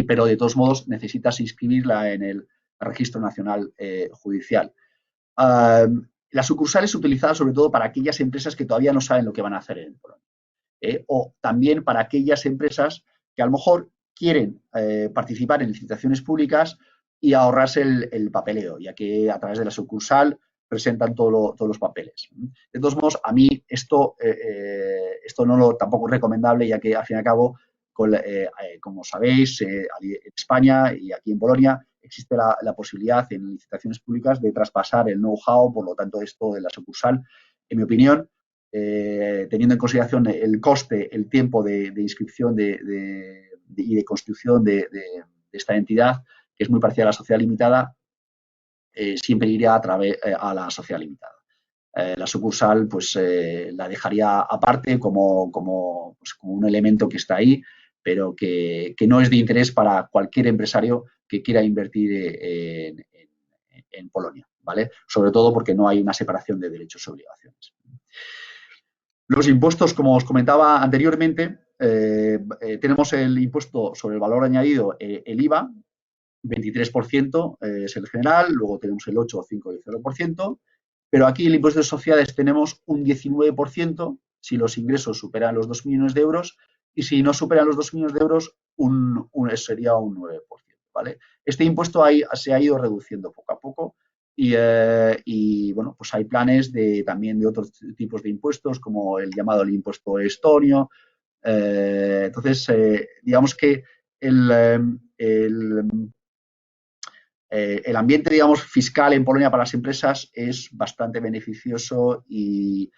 pero de todos modos necesitas inscribirla en el Registro Nacional Judicial. La sucursal es utilizada sobre todo para aquellas empresas que todavía no saben lo que van a hacer en Polonia. O también para aquellas empresas que a lo mejor quieren participar en licitaciones públicas y ahorrarse el papeleo, ya que a través de la sucursal presentan todos los papeles. De todos modos, a mí esto tampoco es recomendable, ya que al fin y al cabo, como sabéis, en España y aquí en Polonia existe la posibilidad en licitaciones públicas de traspasar el know-how, por lo tanto, esto de la sucursal, en mi opinión, teniendo en consideración el coste, el tiempo de inscripción y de construcción de esta entidad, que es muy parecida a la sociedad limitada, siempre iría a la sociedad limitada. La sucursal, pues, la dejaría aparte como un elemento que está ahí, pero que no es de interés para cualquier empresario que quiera invertir en Polonia, ¿vale? Sobre todo porque no hay una separación de derechos y obligaciones. Los impuestos, como os comentaba anteriormente, tenemos el impuesto sobre el valor añadido, el IVA, 23% es el general, luego tenemos el 8, 5 y el 0%, pero aquí el impuesto de sociedades tenemos un 19% si los ingresos superan los 2 millones de euros y si no superan los 2 millones de euros sería un 9%, ¿vale? Este impuesto se ha ido reduciendo poco a poco y bueno, pues hay planes también de otros tipos de impuestos, como el llamado el impuesto estonio. Entonces, digamos que el ambiente, digamos, fiscal en Polonia para las empresas es bastante beneficioso y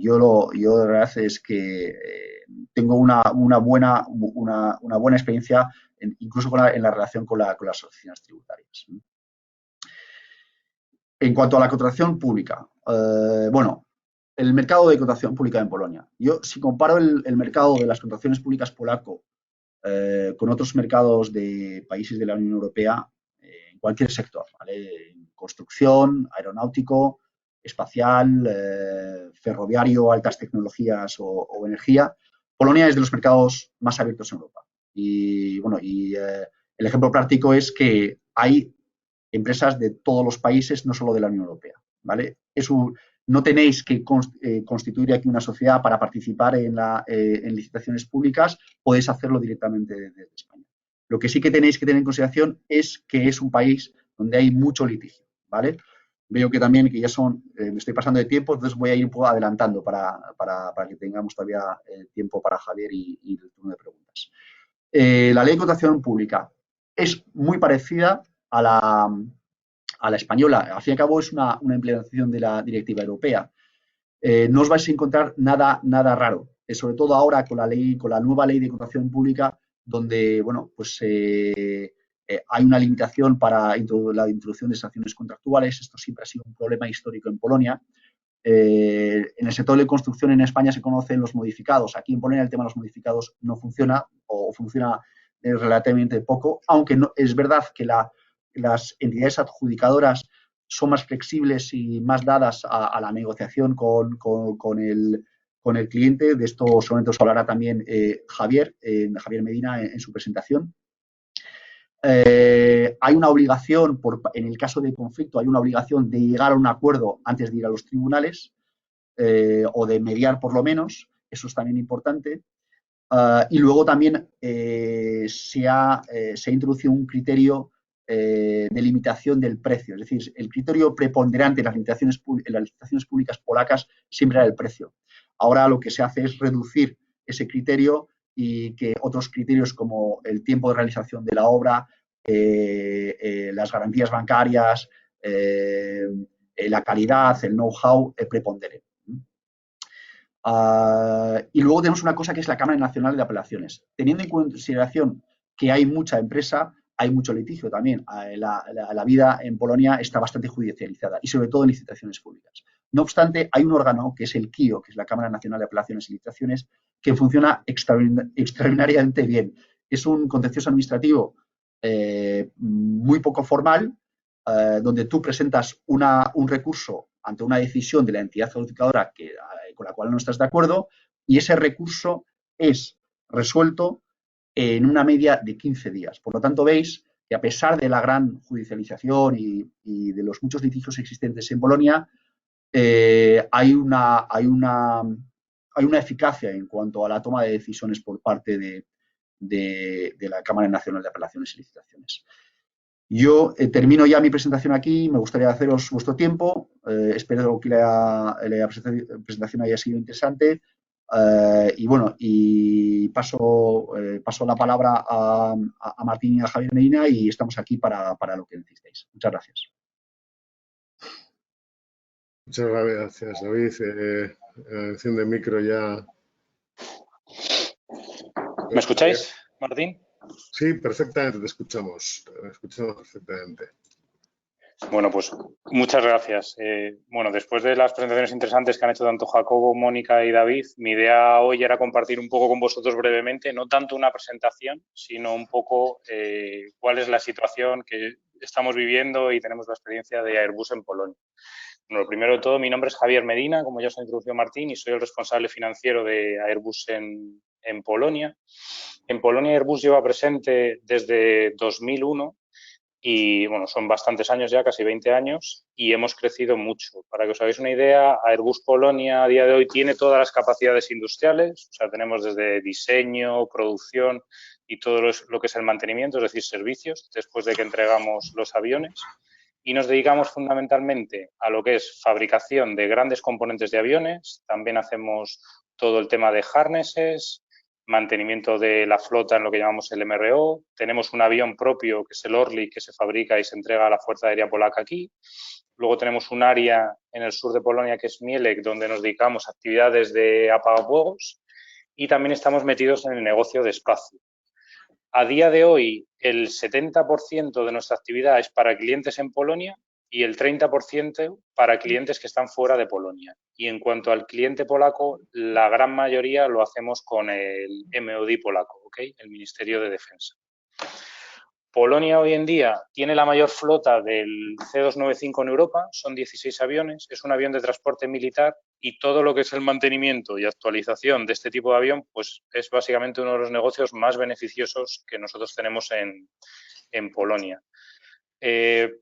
yo de verdad es que tengo una buena experiencia incluso en la relación con las oficinas tributarias. En cuanto a la contratación pública, bueno, el mercado de contratación pública en Polonia. Yo, si comparo el mercado de las contrataciones públicas polaco con otros mercados de países de la Unión Europea, en cualquier sector, ¿vale? En construcción, aeronáutico, espacial, ferroviario, altas tecnologías o energía. Polonia es de los mercados más abiertos en Europa. Y bueno, el ejemplo práctico es que hay empresas de todos los países, no solo de la Unión Europea, ¿vale? No tenéis que constituir aquí una sociedad para participar en licitaciones públicas, podéis hacerlo directamente desde España. Lo que sí que tenéis que tener en consideración es que es un país donde hay mucho litigio, ¿vale? Veo que también que ya me estoy pasando de tiempo, entonces voy a ir un poco adelantando para que tengamos todavía tiempo para Javier y el turno de preguntas. La ley de contratación pública es muy parecida a la española. Al fin y al cabo es una implementación de la directiva europea. No os vais a encontrar nada raro, sobre todo ahora con la nueva ley de contratación pública, donde bueno, pues, hay una limitación para la introducción de sanciones contractuales. Esto siempre ha sido un problema histórico en Polonia. En el sector de construcción en España se conocen los modificados. Aquí en Polonia el tema de los modificados no funciona o funciona relativamente poco, aunque no, es verdad que las entidades adjudicadoras son más flexibles y más dadas a la negociación con el cliente. De esto seguramente os hablará también Javier Medina en su presentación. Hay una obligación, en el caso de conflicto, hay una obligación de llegar a un acuerdo antes de ir a los tribunales o de mediar por lo menos. Eso es también importante. Y luego también se ha introducido un criterio de limitación del precio. Es decir, el criterio preponderante en las licitaciones públicas polacas siempre era el precio. Ahora lo que se hace es reducir ese criterio y que otros criterios como el tiempo de realización de la obra, las garantías bancarias, la calidad, el know-how preponderen. Y luego tenemos una cosa que es la Cámara Nacional de Apelaciones. Teniendo en consideración que hay mucha empresa, hay mucho litigio también. La vida en Polonia está bastante judicializada y sobre todo en licitaciones públicas. No obstante, hay un órgano que es el KIO, que es la Cámara Nacional de Apelaciones y Licitaciones, que funciona extraordinariamente bien. Es un contencioso administrativo muy poco formal, donde tú presentas un recurso ante una decisión de la entidad adjudicadora con la cual no estás de acuerdo, y ese recurso es resuelto en una media de 15 días. Por lo tanto, veis que a pesar de la gran judicialización y de los muchos litigios existentes en Polonia, hay una eficacia en cuanto a la toma de decisiones por parte de la Cámara Nacional de Apelaciones y Licitaciones. Yo termino ya mi presentación aquí. Me gustaría haceros vuestro tiempo. Espero que la presentación haya sido interesante. Y bueno, paso la palabra a Martín y a Javier Medina y estamos aquí para lo que necesitéis. Muchas gracias. Muchas gracias, David. Enciende el micro ya. ¿Me escucháis, Martín? Sí, perfectamente, te escuchamos. Te escuchamos perfectamente. Bueno, pues muchas gracias. Bueno, después de las presentaciones interesantes que han hecho tanto Jacobo, Mónica y David, mi idea hoy era compartir un poco con vosotros brevemente, no tanto una presentación, sino un poco cuál es la situación que estamos viviendo y tenemos la experiencia de Airbus en Polonia. Bueno, lo primero de todo, mi nombre es Javier Medina, como ya os ha introducido Martín, y soy el responsable financiero de Airbus en Polonia. En Polonia Airbus lleva presente desde 2001 y, bueno, son bastantes años ya, casi 20 años, y hemos crecido mucho. Para que os hagáis una idea, Airbus Polonia a día de hoy tiene todas las capacidades industriales, o sea, tenemos desde diseño, producción y todo lo que es el mantenimiento, es decir, servicios, después de que entregamos los aviones. Y nos dedicamos fundamentalmente a lo que es fabricación de grandes componentes de aviones. También hacemos todo el tema de harnesses, mantenimiento de la flota en lo que llamamos el MRO. Tenemos un avión propio, que es el Orlik, que se fabrica y se entrega a la Fuerza Aérea Polaca aquí. Luego tenemos un área en el sur de Polonia, que es Mielec, donde nos dedicamos a actividades de apagafuegos. Y también estamos metidos en el negocio de espacio. A día de hoy, el 70% de nuestra actividad es para clientes en Polonia y el 30% para clientes que están fuera de Polonia. Y en cuanto al cliente polaco, la gran mayoría lo hacemos con el MOD polaco, ¿okay? El Ministerio de Defensa. Polonia hoy en día tiene la mayor flota del C-295 en Europa, son 16 aviones, es un avión de transporte militar y todo lo que es el mantenimiento y actualización de este tipo de avión, pues es básicamente uno de los negocios más beneficiosos que nosotros tenemos en Polonia.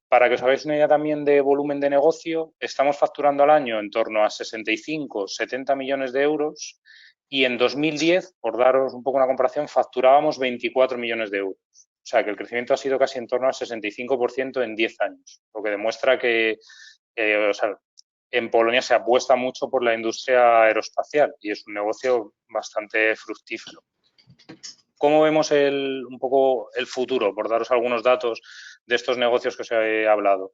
Para que os hagáis una idea también de volumen de negocio, estamos facturando al año en torno a 65, 70 millones de euros y en 2010, por daros un poco una comparación, facturábamos 24 millones de euros. O sea, que el crecimiento ha sido casi en torno al 65% en 10 años, lo que demuestra que o sea, en Polonia se apuesta mucho por la industria aeroespacial y es un negocio bastante fructífero. ¿Cómo vemos un poco el futuro? Por daros algunos datos de estos negocios que os he hablado.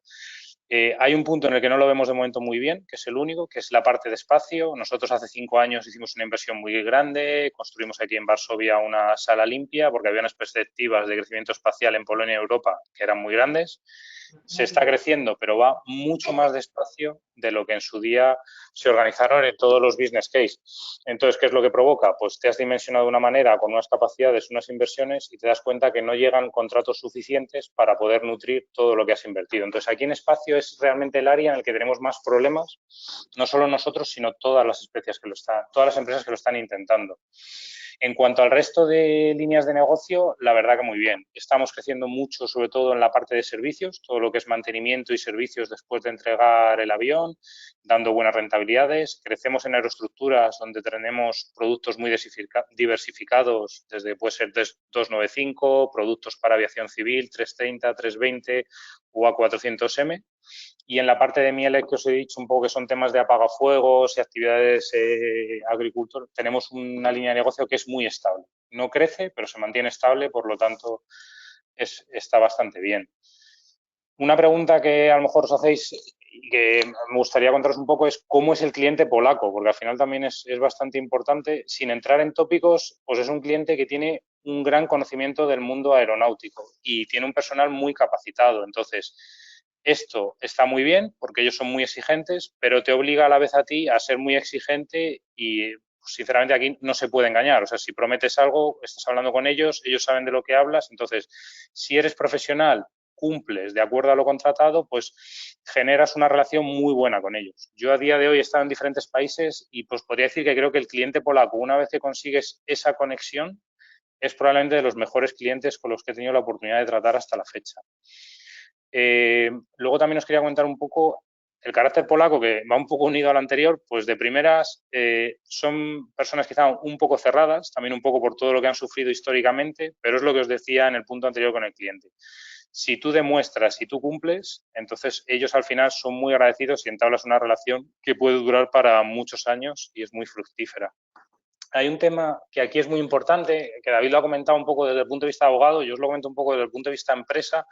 Hay un punto en el que no lo vemos de momento muy bien, que es el único, que es la parte de espacio. Nosotros hace 5 años hicimos una inversión muy grande, construimos aquí en Varsovia una sala limpia porque había unas perspectivas de crecimiento espacial en Polonia y Europa que eran muy grandes. Se está creciendo, pero va mucho más despacio de lo que en su día se organizaron en todos los business case. Entonces, ¿qué es lo que provoca? Pues te has dimensionado de una manera, con unas capacidades, unas inversiones y te das cuenta que no llegan contratos suficientes para poder nutrir todo lo que has invertido. Entonces, aquí en espacio es realmente el área en el que tenemos más problemas, no solo nosotros, sino todas las empresas que lo están intentando. En cuanto al resto de líneas de negocio, la verdad que muy bien. Estamos creciendo mucho, sobre todo en la parte de servicios, todo lo que es mantenimiento y servicios después de entregar el avión, dando buenas rentabilidades. Crecemos en aeroestructuras, donde tenemos productos muy diversificados, desde puede ser 295, productos para aviación civil, 330, 320 o A400M. Y en la parte de Mielec que os he dicho un poco que son temas de apagafuegos y actividades agricultor, tenemos una línea de negocio que es muy estable. No crece, pero se mantiene estable, por lo tanto está bastante bien. Una pregunta que a lo mejor os hacéis y que me gustaría contaros un poco es cómo es el cliente polaco, porque al final también es bastante importante. Sin entrar en tópicos, pues es un cliente que tiene un gran conocimiento del mundo aeronáutico y tiene un personal muy capacitado. Entonces, esto está muy bien porque ellos son muy exigentes, pero te obliga a la vez a ti a ser muy exigente y, sinceramente, aquí no se puede engañar. O sea, si prometes algo, estás hablando con ellos, ellos saben de lo que hablas. Entonces, si eres profesional, cumples de acuerdo a lo contratado, pues generas una relación muy buena con ellos. Yo a día de hoy he estado en diferentes países y pues podría decir que creo que el cliente polaco, una vez que consigues esa conexión, es probablemente de los mejores clientes con los que he tenido la oportunidad de tratar hasta la fecha. Luego también os quería comentar un poco el carácter polaco, que va un poco unido al anterior, pues de primeras son personas quizá un poco cerradas, también un poco por todo lo que han sufrido históricamente, pero es lo que os decía en el punto anterior con el cliente. Si tú demuestras, si tú cumples, entonces ellos al final son muy agradecidos y entablas una relación que puede durar para muchos años y es muy fructífera. Hay un tema que aquí es muy importante, que David lo ha comentado un poco desde el punto de vista de abogado, yo os lo comento un poco desde el punto de vista de empresa,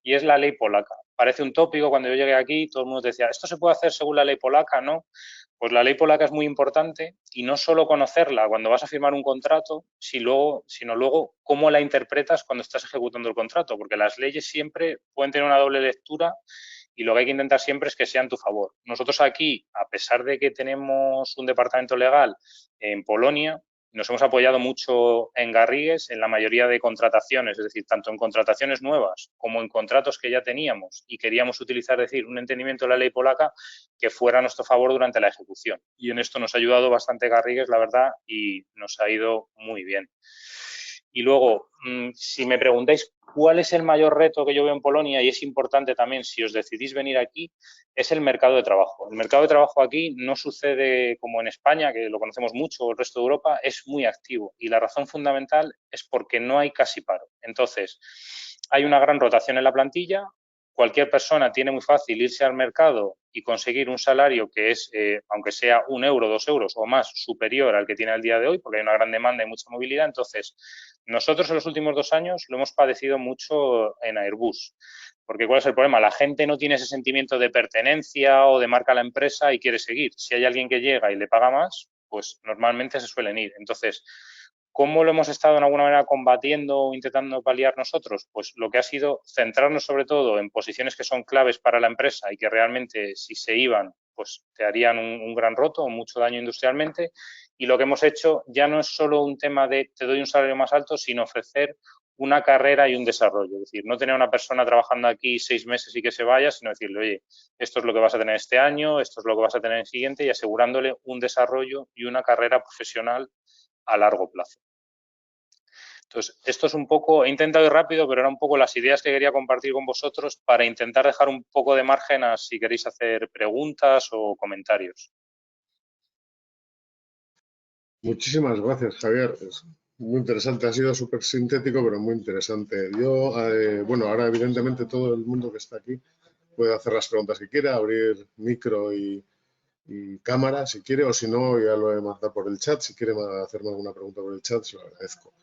y es la ley polaca. Parece un tópico, cuando yo llegué aquí todo el mundo decía, ¿esto se puede hacer según la ley polaca? No. Pues la ley polaca es muy importante y no solo conocerla cuando vas a firmar un contrato, sino luego cómo la interpretas cuando estás ejecutando el contrato, porque las leyes siempre pueden tener una doble lectura y lo que hay que intentar siempre es que sea en tu favor. Nosotros aquí, a pesar de que tenemos un departamento legal en Polonia, nos hemos apoyado mucho en Garrigues en la mayoría de contrataciones, es decir, tanto en contrataciones nuevas como en contratos que ya teníamos y queríamos utilizar, es decir, un entendimiento de la ley polaca que fuera a nuestro favor durante la ejecución. Y en esto nos ha ayudado bastante Garrigues, la verdad, y nos ha ido muy bien. Y luego, si me preguntáis cuál es el mayor reto que yo veo en Polonia, y es importante también si os decidís venir aquí, es el mercado de trabajo. El mercado de trabajo aquí no sucede como en España, que lo conocemos mucho, o el resto de Europa, es muy activo. Y la razón fundamental es porque no hay casi paro. Entonces, hay una gran rotación en la plantilla. Cualquier persona tiene muy fácil irse al mercado y conseguir un salario que es, aunque sea 1 euro, 2 euros o más, superior al que tiene al día de hoy, porque hay una gran demanda y mucha movilidad. Entonces, nosotros en los últimos 2 años lo hemos padecido mucho en Airbus. Porque ¿cuál es el problema? La gente no tiene ese sentimiento de pertenencia o de marca a la empresa y quiere seguir. Si hay alguien que llega y le paga más, pues normalmente se suelen ir. Entonces, ¿cómo lo hemos estado en alguna manera combatiendo o intentando paliar nosotros? Pues lo que ha sido centrarnos sobre todo en posiciones que son claves para la empresa y que realmente si se iban, pues te harían un gran roto o mucho daño industrialmente. Y lo que hemos hecho ya no es solo un tema de te doy un salario más alto, sino ofrecer una carrera y un desarrollo. Es decir, no tener una persona trabajando aquí 6 meses y que se vaya, sino decirle, oye, esto es lo que vas a tener este año, esto es lo que vas a tener en el siguiente, y asegurándole un desarrollo y una carrera profesional a largo plazo. Entonces, esto es un poco, he intentado ir rápido, pero era un poco las ideas que quería compartir con vosotros para intentar dejar un poco de margen a si queréis hacer preguntas o comentarios. Muchísimas gracias, Javier. Es muy interesante. Ha sido súper sintético, pero muy interesante. Yo, bueno, ahora evidentemente todo el mundo que está aquí puede hacer las preguntas que quiera, abrir micro y cámara si quiere, o si no, ya lo he mandado por el chat. Si quiere hacerme alguna pregunta por el chat, se lo agradezco.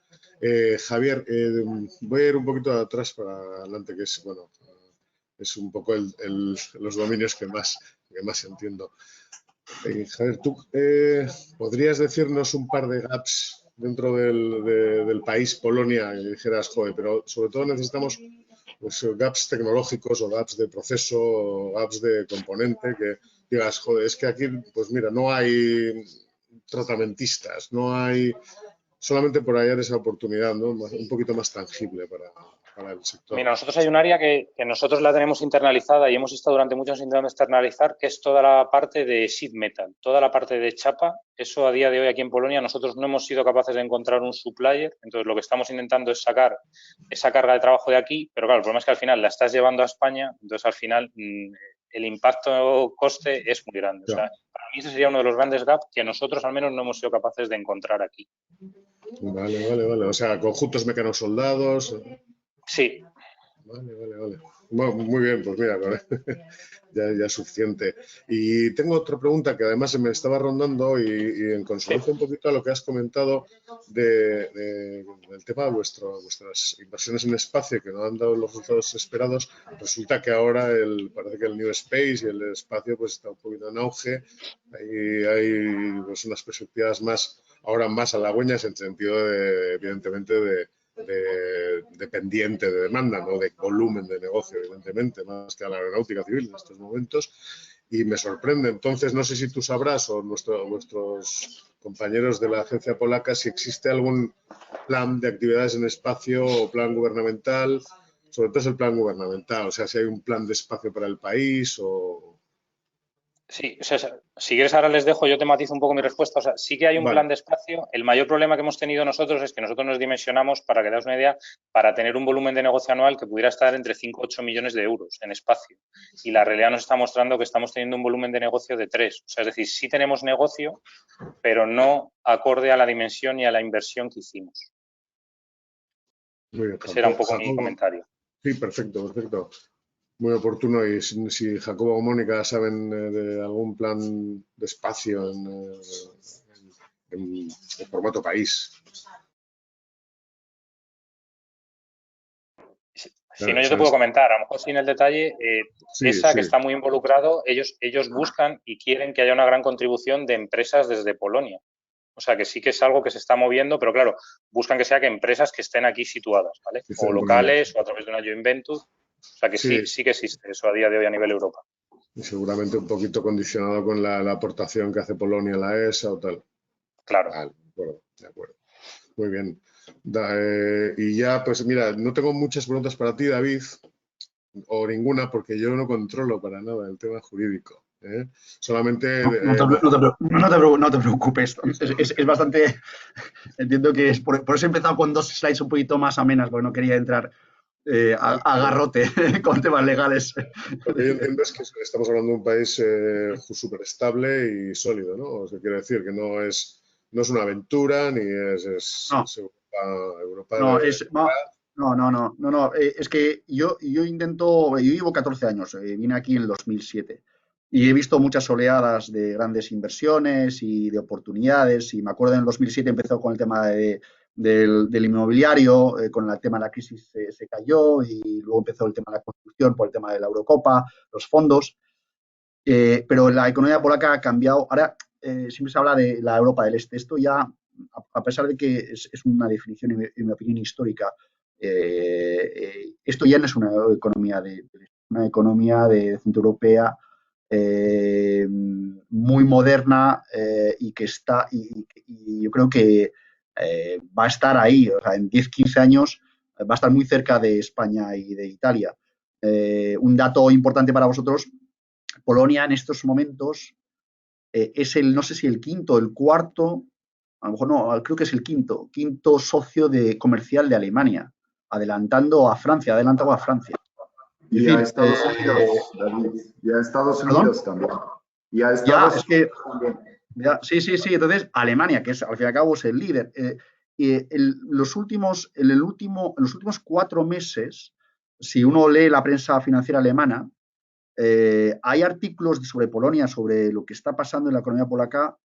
Javier, voy a ir un poquito atrás para adelante, que es, bueno, es un poco los dominios que más entiendo. Javier, ¿tú podrías decirnos un par de gaps dentro del país Polonia? Y dijeras, joder, pero sobre todo necesitamos pues, gaps tecnológicos o gaps de proceso o gaps de componente que digas, joder, es que aquí, pues mira, no hay tratamentistas, no hay, solamente por hallar esa oportunidad, ¿no? Un poquito más tangible para el sector. Mira, nosotros hay un área que nosotros la tenemos internalizada y hemos estado durante muchos años intentando externalizar, que es toda la parte de sheet metal, toda la parte de chapa. Eso a día de hoy aquí en Polonia nosotros no hemos sido capaces de encontrar un supplier, entonces lo que estamos intentando es sacar esa carga de trabajo de aquí, pero claro, el problema es que al final la estás llevando a España, entonces al final el impacto coste es muy grande. O sea, para mí ese sería uno de los grandes gaps que nosotros al menos no hemos sido capaces de encontrar aquí. Vale. O sea, conjuntos mecanosoldados. Sí. Vale. Bueno, muy bien, pues mira, ya es suficiente. Y tengo otra pregunta que además se me estaba rondando y en consonancia un poquito a lo que has comentado del tema de vuestras inversiones en espacio que no han dado los resultados esperados. Resulta que ahora parece que el New Space y el espacio pues está un poquito en auge. Hay pues, unas perspectivas ahora más halagüeñas en sentido evidentemente de dependiente de demanda, no de volumen de negocio, evidentemente, más que a la aeronáutica civil en estos momentos. Y me sorprende. Entonces, no sé si tú sabrás o nuestros compañeros de la agencia polaca si existe algún plan de actividades en espacio o plan gubernamental, sobre todo es el plan gubernamental, o sea, si hay un plan de espacio para el país o... Sí, o sea, si quieres ahora les dejo, yo te matizo un poco mi respuesta. O sea, sí que hay un plan de espacio. El mayor problema que hemos tenido nosotros es que nosotros nos dimensionamos, para que daos una idea, para tener un volumen de negocio anual que pudiera estar entre 5 y 8 millones de euros en espacio. Y la realidad nos está mostrando que estamos teniendo un volumen de negocio de 3. O sea, es decir, sí tenemos negocio, pero no acorde a la dimensión y a la inversión que hicimos. Muy bien, ese era un poco mi comentario. Sí, perfecto. Muy oportuno. Y si Jacobo o Mónica saben de algún plan de espacio en formato país. Si no, yo te puedo comentar, a lo mejor sin el detalle, que está muy involucrado, ellos buscan y quieren que haya una gran contribución de empresas desde Polonia. O sea, que sí que es algo que se está moviendo, pero claro, buscan que sea que empresas que estén aquí situadas, ¿vale? O locales o a través de una joint venture. O sea, que sí que existe eso a día de hoy a nivel Europa. Y seguramente un poquito condicionado con la aportación que hace Polonia a la ESA o tal. Claro. Vale, de acuerdo. Muy bien. Y ya, pues mira, no tengo muchas preguntas para ti, David, o ninguna, porque yo no controlo para nada el tema jurídico. Solamente... No te preocupes. Es bastante... Entiendo que es... Por eso he empezado con 2 slides un poquito más amenas, porque no quería entrar a garrote con temas legales. Lo que yo entiendo es que estamos hablando de un país súper estable y sólido, ¿no? O sea, quiere decir que no es una aventura ni es Europa no, es que yo llevo 14 años, vine aquí en el 2007 y he visto muchas oleadas de grandes inversiones y de oportunidades, y me acuerdo en el 2007 empezó con el tema del inmobiliario, con el tema de la crisis se cayó, y luego empezó el tema de la construcción por el tema de la Eurocopa, los fondos, pero la economía polaca ha cambiado. Ahora siempre se habla de la Europa del Este. Esto ya, a pesar de que es una definición, en mi opinión, histórica, esto ya no es una economía de centro europea muy moderna, y que está, y yo creo que va a estar ahí. O sea, en 10-15 años va a estar muy cerca de España y de Italia. Un dato importante para vosotros, Polonia en estos momentos es no sé si el quinto o el cuarto, a lo mejor no, creo que es el quinto socio comercial de Alemania, adelantando a Francia, Y a Estados Unidos, David, y a Estados Unidos también. Y a Estados Unidos también. Sí. Entonces, Alemania, que es al fin y al cabo es el líder. En los últimos 4 meses, si uno lee la prensa financiera alemana, hay artículos sobre Polonia, sobre lo que está pasando en la economía polaca,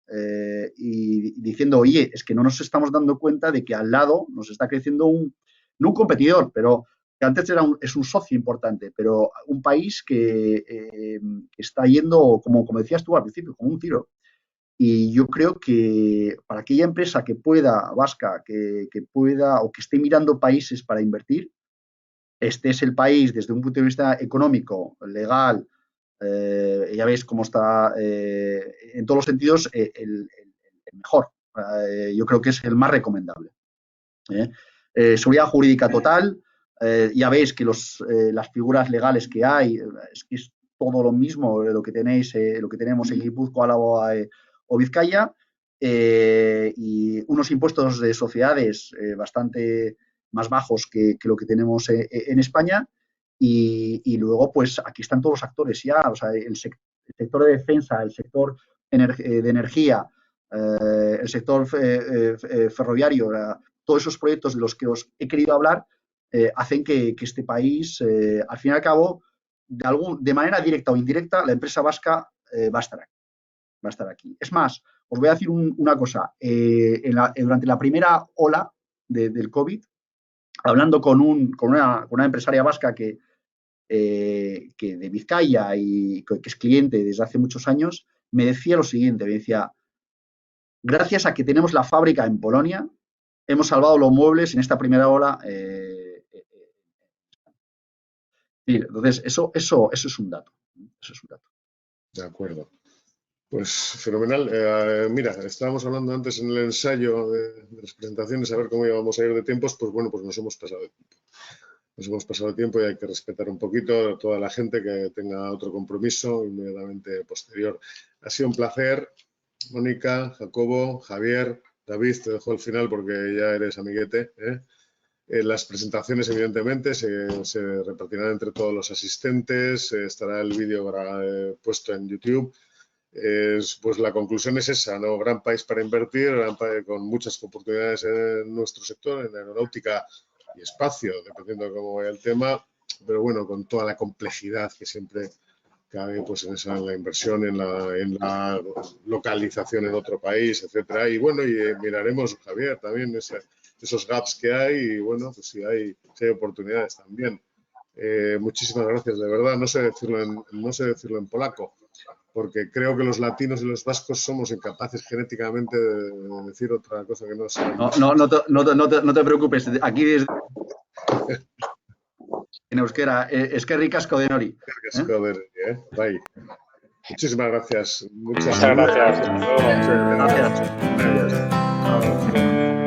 y diciendo, oye, es que no nos estamos dando cuenta de que al lado nos está creciendo no un competidor, pero que antes es un socio importante, pero un país que está yendo, como decías tú al principio, como un tiro. Y yo creo que para aquella empresa que pueda, vasca, que pueda o que esté mirando países para invertir, este es el país desde un punto de vista económico, legal, ya veis cómo está en todos los sentidos el mejor. Yo creo que es el más recomendable. Seguridad jurídica total, ya veis que las figuras legales que hay, es todo lo mismo lo que tenemos en Guipúzcoa, Álava o Vizcaya, y unos impuestos de sociedades bastante más bajos que lo que tenemos en España, y luego pues aquí están todos los actores ya, o sea, el sector de defensa, el sector de energía, el sector ferroviario, todos esos proyectos de los que os he querido hablar hacen que este país, al fin y al cabo, de manera directa o indirecta, la empresa vasca va a estar aquí. Es más, os voy a decir una cosa. Durante la primera ola del COVID, hablando con una empresaria vasca que de Vizcaya y que es cliente desde hace muchos años, me decía lo siguiente, me decía, gracias a que tenemos la fábrica en Polonia, hemos salvado los muebles en esta primera ola. Entonces, eso es un dato. Eso es un dato. De acuerdo. Pues fenomenal. Mira, estábamos hablando antes en el ensayo de las presentaciones, a ver cómo íbamos a ir de tiempos. Pues bueno, pues nos hemos pasado de tiempo. Nos hemos pasado de tiempo y hay que respetar un poquito a toda la gente que tenga otro compromiso inmediatamente posterior. Ha sido un placer. Mónica, Jacobo, Javier, David, te dejo al final porque ya eres amiguete. Las presentaciones, evidentemente, se repartirán entre todos los asistentes. Estará el vídeo puesto en YouTube. Pues la conclusión es esa, ¿no? Gran país para invertir, gran país con muchas oportunidades en nuestro sector, en aeronáutica y espacio, dependiendo de cómo vaya el tema, pero bueno, con toda la complejidad que siempre cabe pues en la inversión, en la localización en otro país, etcétera. Y bueno, y miraremos, Javier, también esos gaps que hay y bueno, pues si hay oportunidades también. Muchísimas gracias, de verdad. No sé decirlo en polaco, porque creo que los latinos y los vascos somos incapaces genéticamente de decir otra cosa que no sea. No te preocupes. Aquí desde en euskera, eskerrik asko denori. Bye. Muchísimas gracias. Muchas gracias. Gracias.